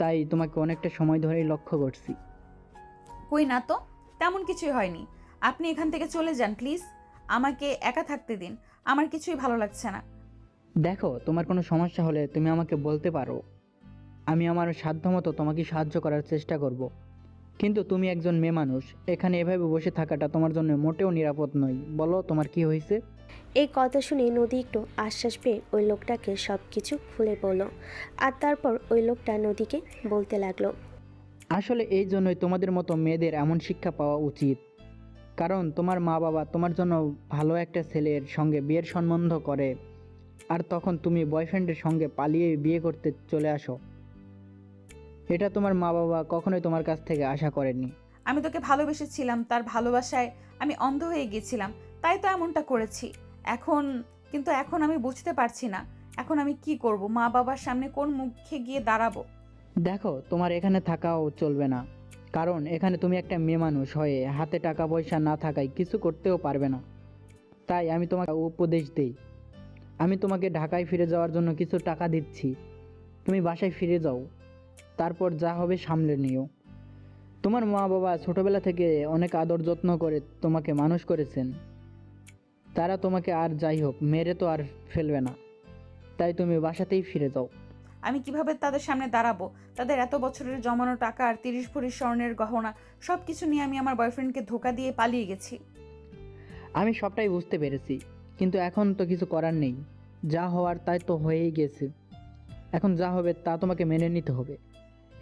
তাই তোমাকে অনেকটা সময় ধরেই লক্ষ্য করছি। কই না তো, তেমন কিছুই হয়নি। আপনি এখান থেকে চলে যান প্লিজ, আমাকে একা থাকতে দিন, আমার কিছুই ভালো লাগছে না। দেখো, তোমার কোনো সমস্যা হলে তুমি আমাকে বলতে পারো, আমি আমার সাধ্যমতো তোমাকে সাহায্য করার চেষ্টা করব। কিন্তু তুমি একজন মেয়ে মানুষ, এখানে এভাবে বসে থাকাটা তোমার জন্য মোটেও নিরাপদ নয়। বলো তোমার কি হয়েছে? এই কথা শুনে নদী একটু আশ্বাস পেয়ে ওই লোকটাকে সব কিছু খুলে বলল। আর তারপর ওই লোকটা নদীকে বলতে লাগলো, আসলে এই জন্যই তোমাদের মতো মেয়েদের এমন শিক্ষা পাওয়া উচিত। কারণ তোমার মা বাবা তোমার জন্য ভালো একটা ছেলের সঙ্গে বিয়ের সম্বন্ধ করে, আর তখন তুমি বয়ফ্রেন্ডের সঙ্গে পালিয়ে বিয়ে করতে চলে আসো। এটা তোমার মা বাবা কখনোই তোমার কাছ থেকে আশা করেনি। আমি তোকে ভালোবেসেছিলাম, তার ভালোবাসায় আমি অন্ধ হয়ে গিয়েছিলাম, তাই তো এমনটা করেছি। এখন আমি বুঝতে পারছি না এখন আমি কি করব, মা বাবার সামনে কোন মুখে গিয়ে দাঁড়াবো। দেখো, তোমার এখানে থাকাও চলবে না, কারণ এখানে তুমি একটা মেয়ে মানুষ হয়ে হাতে টাকা পয়সা না থাকায় কিছু করতেও পারবে না। তাই আমি তোমাকে উপদেশ দিই, আমি তোমাকে ঢাকায় ফিরে যাওয়ার জন্য কিছু টাকা দিচ্ছি, তুমি বাসায় ফিরে যাও, তারপর যা হবে সামলে নিও। তোমার মা বাবা ছোটবেলা থেকে অনেক আদর যত্ন করে তোমাকে মানুষ করেছেন, তারা তোমাকে আর যাই হোক মেরে তো আর ফেলবে না, তাই তুমি বাসাতেই ফিরে যাও। আমি কিভাবে তাদের সামনে দাঁড়াবো? তাদের এত বছরের জমানো টাকা আর 30 ভরি স্বর্ণের গহনা সব কিছু নিয়ে আমি আমার বয়ফ্রেন্ডকে ধোকা দিয়ে পালিয়ে গেছি। আমি সবটাই বুঝতে পেরেছি, কিন্তু এখন তো কিছু করার নেই, যা হওয়ার তাই তো হয়েই গেছে, এখন যা হবে তা তোমাকে মেনে নিতে হবে,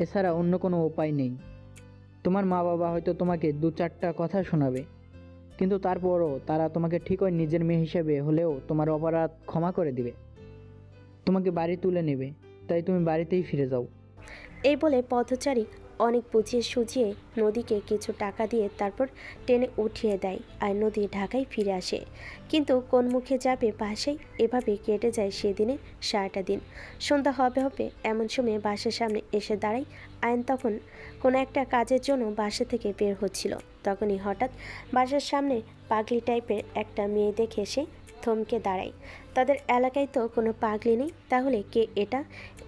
এছাড়া অন্য কোনো উপায় নেই। তোমার মা বাবা হয়তো তোমাকে 2-4টা কথা শোনাবে, কিন্তু তারপরও তারা তোমাকে ঠিকই নিজের মেয়ে হিসেবে হলেও তোমার অপরাধ ক্ষমা করে দিবে, তোমাকে বাড়ি তুলে নেবে, তাই তুমি বাড়িতেই ফিরে যাও। এই বলে পথচারী অনেক বুঝিয়ে সুঝিয়ে নদীকে কিছু টাকা দিয়ে তারপর টেনে উঠিয়ে দেয়, আর নদী ঢাকায় ফিরে আসে। কিন্তু কোন মুখে যাবে বাসায়, এভাবে কেটে যায় সেদিনে সারাটা দিন। সন্ধ্যা হবে হবে এমন সময় বাসার সামনে এসে দাঁড়ায় আয়ন। তখন কোনো একটা কাজের জন্য বাসা থেকে বের হচ্ছিল, তখনই হঠাৎ বাসার সামনে পাগলি টাইপের একটা মেয়ে দেখে সে থমকে দাঁড়ায়। তাদের এলাকায় তো কোনো পাগলি নেই, তাহলে কে এটা?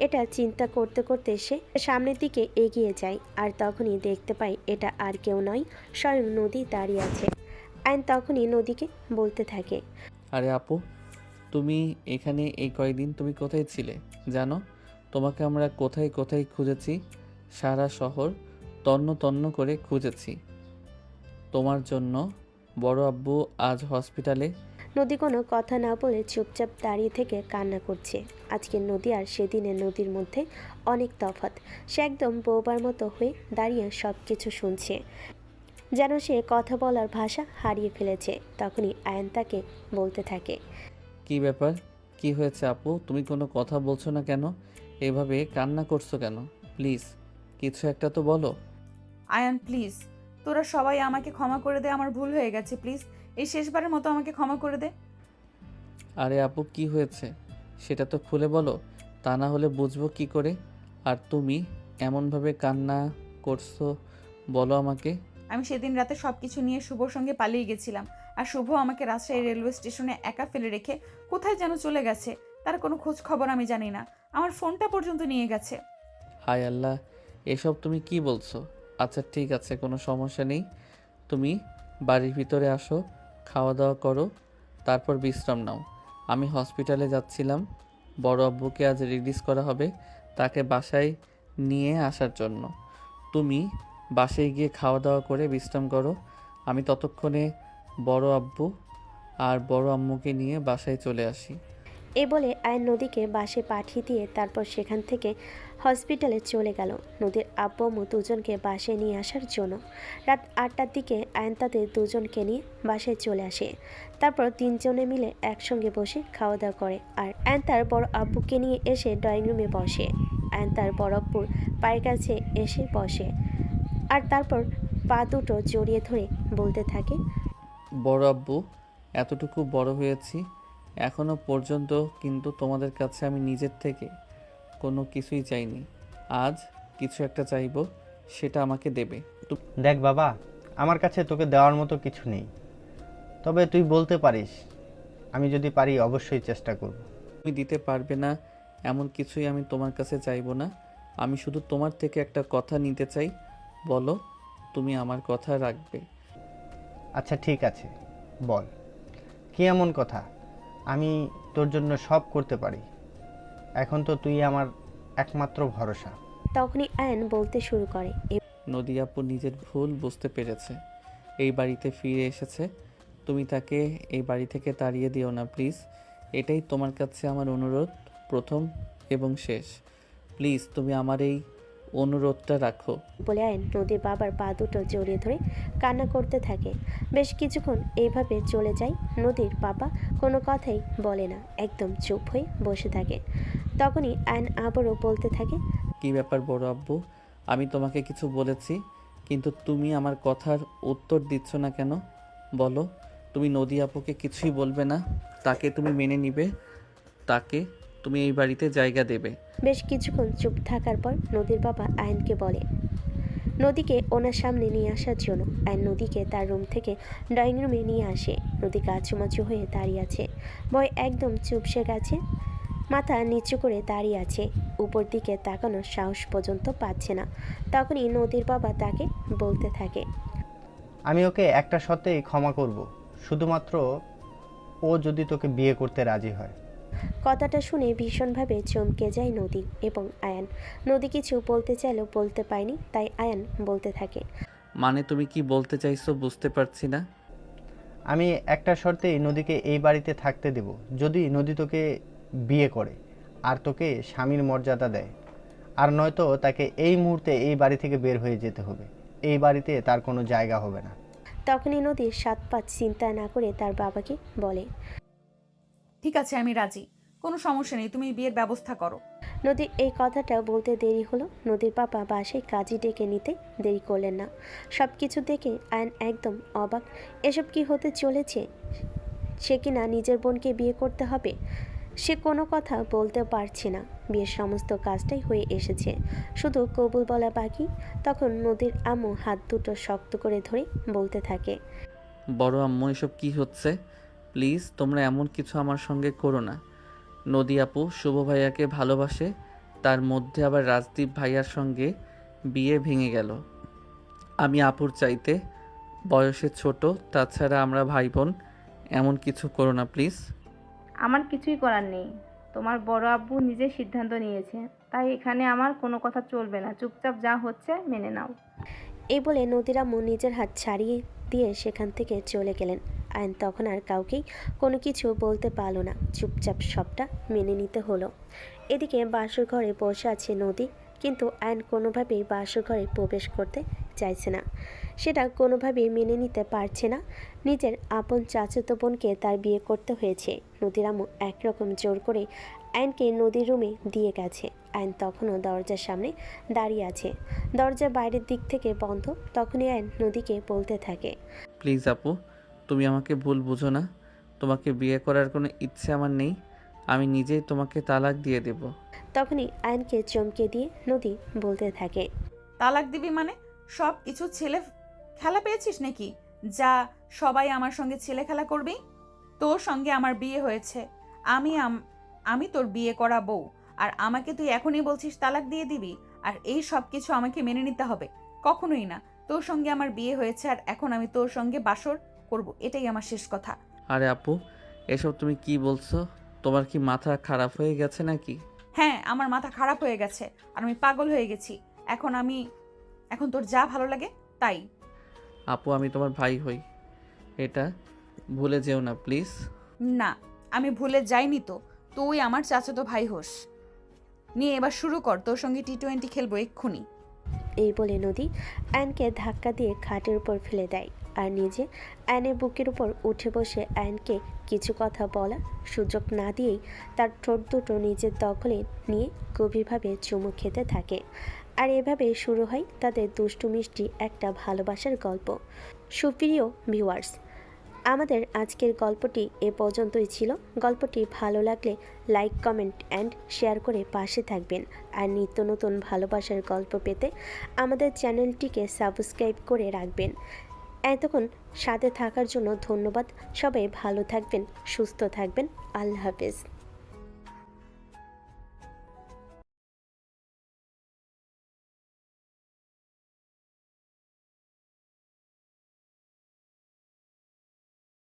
এটা চিন্তা করতে করতে সে সামনের দিকে এগিয়ে যায়, আর তখনই দেখতে পায় এটা আর কেউ নয়, স্বয়ং নদী দাঁড়িয়ে আছে। আইন তখনই নদীকে বলতে থাকে, আরে আপু, তুমি এখানে এই কয়েকদিন তুমি কোথায় ছিলে জানো? তোমাকে আমরা কোথায় কোথায় খুঁজেছি, সারা শহর তন্ন তন্ন করে খুঁজেছি তোমার জন্য। বড় আব্বু আজ হসপিটালে। নদী কোনো কথা না বলে চুপচাপ দাঁড়িয়ে থেকে কান্না করছে। আজকে নদী আর সেদিনের নদীর মধ্যে অনেক তফাৎ। সে একদম বোবার মতো হয়ে দাঁড়িয়ে সব কিছু শুনছে, যেন সে কথা বলার ভাষা হারিয়ে ফেলেছে। তখনই আয়ন তাকে বলতে থাকে, কি ব্যাপার, কি হয়েছে আপু? তুমি কোনো কথা বলছো না কেন? এভাবে কান্না করছো কেন? প্লিজ কিছু একটা তো বলো। আয়ান প্লিজ, তোরা সবাই আমাকে ক্ষমা করে দে, আমার ভুল হয়ে গেছে, প্লিজ এই শেষবারের মতো আমাকে ক্ষমা করে দে। আরে আপু, কি হয়েছে সেটা তো খুলে বলো, তা না হলে বুঝবো কি করে। আর তুমি এমনভাবে কান্না করছো, বলো আমাকে। আমি সেদিন রাতে সব কিছু নিয়ে শুভর সঙ্গে পালিয়ে গেছিলাম, আর শুভ আমাকে রাজশাহী রেলওয়ে স্টেশনে একা ফেলে রেখে কোথায় যেন চলে গেছে, তার কোনো খোঁজ খবর আমি জানি না, আমার ফোনটা পর্যন্ত নিয়ে গেছে। হায় আল্লাহ, এসব তুমি কি বলছো? আচ্ছা ঠিক আছে, কোনো সমস্যা নেই, তুমি বাড়ির ভিতরে আসো, খাওয়া দাওয়া করো, তারপর বিশ্রাম নাও। আমি হসপিটালে যাচ্ছিলাম, বড় আব্বুকে আজ রিলিজ করা হবে, তাকে বাসায় নিয়ে আসার জন্য। তুমি বাসায় গিয়ে খাওয়া দাওয়া করে বিশ্রাম করো, আমি ততক্ষণে বড় আব্বু আর বড় আম্মুকে নিয়ে বাসায় চলে আসি। এ বলে আয়ন নদীকে বাসে পাঠিয়ে দিয়ে তারপর সেখান থেকে হসপিটালে চলে গেল নদীর আব্বু আম্মু দুজনকে বাসে নিয়ে আসার জন্য। রাত 8টার দিকে আয়ন তাদের দুজনকে নিয়ে বাসায় চলে আসে। তারপর তিনজনে মিলে একসঙ্গে বসে খাওয়া দাওয়া করে, আর আয়ন তার বড় আব্বুকে নিয়ে এসে ড্রয়িং রুমে বসে। আয়ন তার বড় আব্বুর পায়ের কাছে এসে বসে, আর তারপর পা দুটো জড়িয়ে ধরে বলতে থাকে, বড় আব্বু, এতটুকু বড় হয়েছি এখনো পর্যন্ত, কিন্তু তোমাদের কাছে আমি নিজের থেকে কোনো কিছুই চাইনি। আজ কিছু একটা চাইবো, সেটা আমাকে দেবে। দেখ বাবা, আমার কাছে তোকে দেওয়ার মতো কিছু নেই, তবে তুই বলতে পারিস, আমি যদি পারি অবশ্যই চেষ্টা করব। তুমি দিতে পারবে না এমন কিছুই আমি তোমার কাছে চাইবো না, আমি শুধু তোমার থেকে একটা কথা নিতে চাই, বলো তুমি আমার কথা রাখবে। আচ্ছা ঠিক আছে, বল কি এমন কথা? আমি তোর জন্য সব করতে পারি, এখন তো তুই আমার একমাত্র ভরসা। তখনই আয়ন বলতে শুরু করে, নদী আপু নিজের ভুল বুঝতে পেরেছে, এই বাড়িতে ফিরে এসেছে, তুমি তাকে এই বাড়ি থেকে তাড়িয়ে দিও না প্লিজ, এটাই তোমার কাছে আমার অনুরোধ, প্রথম এবং শেষ। প্লিজ তুমি আমার এই অনুরোধটা রাখো। বলে আয়ন নদীর বাবার পা দুটো জড়িয়ে ধরে কান্না করতে থাকে। বেশ কিছুক্ষণ এইভাবে চলে যায়। নদীর বাবা কোনো কথাই বলে না, একদম চুপ হয়ে বসে থাকে। তখনই আয়ন আবারও বলতে থাকে, কি ব্যাপার বড় আব্বু, আমি তোমাকে কিছু বলেছি কিন্তু তুমি আমার কথার উত্তর দিচ্ছ না কেন? বলো, তুমি নদী আপুকে কিছুই বলবে না? তাকে তুমি মেনে নিবে? তাকে তুমি এই বাড়িতে জায়গা দেবে? বেশ কিছুক্ষণ চুপ থাকার পর নদীর বাবা আয়নকে বলে নদীকে ওনার সামনে নিয়ে আসার জন্য। আয়ন নদীকে তার রুম থেকে ড্রয়িং রুমে নিয়ে আসে। নদী কাচুমাচু হয়ে দাঁড়িয়ে আছে, ভয় একদম চুপসে গেছে, মাথা নিচু করে দাঁড়িয়ে আছে, উপর দিকে তাকানোর সাহস পর্যন্ত পাচ্ছে না। তখনই নদীর বাবা তাকে বলতে থাকে, আমি ওকে একটা শর্তেই ক্ষমা করব, শুধুমাত্র ও যদি তোকে বিয়ে করতে রাজি হয়। কথাটা শুনে ভীষণভাবে চমকে যায় নদী এবং আয়ান। নদী কিছু বলতে চাইলেও বলতে পায়নি, তাই আয়ান বলতে থাকে, মানে তুমি কি বলতে চাইছো বুঝতে পারছি না। আমি একটা শর্তেই নদীকে এই বাড়িতে থাকতে দেব, যদি নদী তোকে বিয়ে করে আর তোকে স্বামীর মর্যাদা দেয়, আর নয়তো তাকে এই মুহূর্তে এই বাড়ি থেকে বের হয়ে যেতে হবে। এই বাড়িতে তার কোনো জায়গা হবে না। তখনই নদীর সাত পাঁচ চিন্তা না করে তার বাবাকে বলে, ঠিক আছে, আমি রাজি, কোনো সমস্যা নেই, তুমি বিয়ের ব্যবস্থা করো। নদীর এই কথাটা বলতে দেরি হলো। নদীর বাবা বাসায় কাজী ডেকে নিতে দেরি করলেন না। সব কিছু দেখে আয়ন একদম অবাক। এসব কি হতে চলেছে? সে কিনা নিজের বোনকে বিয়ে করতে হবে। সে কোনো কথা বলতে পারছে না। বিয়ের সমস্ত কাজটাই হয়ে এসেছে, শুধু কবুল বলা বাকি। তখন নদীর আম্মু হাত দুটো শক্ত করে ধরে বলতে থাকে, বড় আম্মু, এসব কি হচ্ছে? প্লিজ তোমরা এমন কিছু আমার সঙ্গে করো না। নদী আপু শুভ ভাইয়াকে ভালোবাসে, তার মধ্যে আবার রাজদীপ ভাইয়ার সঙ্গে বিয়ে ভেঙে গেল। আমি আপুর চাইতে বয়সে ছোট, তাছাড়া আমরা ভাই বোন। এমন কিছু করো না প্লিজ। আমার কিছুই করার নেই, তোমার বড় আব্বু নিজে সিদ্ধান্ত নিয়েছে, তাই এখানে আমার কোনো কথা চলবে না। চুপচাপ যা হচ্ছে মেনে নাও। এই বলে নদীর আম্মু নিজের হাত ছাড়িয়ে দিয়ে সেখান থেকে চলে গেলেন। আয়ন তখন আর কাউকেই কোনো কিছু বলতে পারল না, চুপচাপ সবটা মেনে নিতে হলো। এদিকে বাসর ঘরে বসে আছে নদী, কিন্তু আয়ন কোনোভাবেই বাসর ঘরে প্রবেশ করতে চাইছে না। সেটা কোনোভাবেই মেনে নিতে পারছে না। নিজের আপন চাচাতো বোনকে তার বিয়ে করতে হয়েছে। নদীর আম্মু একরকম জোর করে আয়নকে নদীর রুমে দিয়ে গেছে। আয়ন তখনও দরজার সামনে দাঁড়িয়ে আছে, দরজা বাইরের দিক থেকে বন্ধ। তখনই আয়ন নদীকে বলতে থাকে, প্লিজ আপু, তুমি আমাকে ভুল বুঝো না। তোমাকে বিয়ে করার কোনো ইচ্ছে আমার নেই। আমি নিজেই তোমাকে তালাক দিয়ে দেব। তখনই আয়নকে চমকে দিয়ে নদী বলতে থাকে, তালাক দিবি মানে? সব কিছু ছেলে খেলা পেয়েছিস নাকি? যা, সবাই আমার সঙ্গে ছেলে খেলা করবি? তোর সঙ্গে আমার বিয়ে হয়েছে, আমি তোর বিয়ে করা বউ, আর আমাকে তুই এখনই বলছিস তালাক দিয়ে দিবি? আর এই সব কিছু আমাকে মেনে নিতে হবে? কখনোই না। তোর সঙ্গে আমার বিয়ে হয়েছে, আর এখন আমি তোর সঙ্গে বাসর করব, এটাই আমার শেষ কথা। আরে আপু, এসব তুমি কি বলছো? তোমার কি মাথা খারাপ হয়ে গেছে নাকি? হ্যাঁ, আমার মাথা খারাপ হয়ে গেছে, আর আমি পাগল হয়ে গেছি। এখন তোর যা ভালো লাগে তাই। আপু, আমি তোমার ভাই হই, এটা ভুলে যেও না প্লিজ। না, আমি ভুলে যাইনি তো। তুই আমার চাচাতো ভাই হোস। নিয়ে এবার শুরু কর, তোর সঙ্গে টি-20 খেলবো এক্ষুনি। এই বলে নদী আয়নকে ধাক্কা দিয়ে খাটের উপর ফেলে দেয়, আর নিজে আয়নের বুকের উপর উঠে বসে আয়নকে কিছু কথা বলার সুযোগ না দিয়েই তার ঠোঁট দুটো নিজের দখলে নিয়ে গভীরভাবে চুমু খেতে থাকে। আর এভাবে শুরু হয় তাদের দুষ্টু মিষ্টি একটা ভালোবাসার গল্প। সুপ্রিয় ভিউয়ার্স, আমাদের আজকের গল্পটি এ পর্যন্তই ছিল। গল্পটি ভালো লাগলে লাইক, কমেন্ট অ্যান্ড শেয়ার করে পাশে থাকবেন। আর নিত্য নতুন ভালোবাসার গল্প পেতে আমাদের চ্যানেলটিকে সাবস্ক্রাইব করে রাখবেন। এতক্ষণ সাথে থাকার জন্য ধন্যবাদ। সবাই ভালো থাকবেন, সুস্থ থাকবেন। আল্লাহ হাফেজ।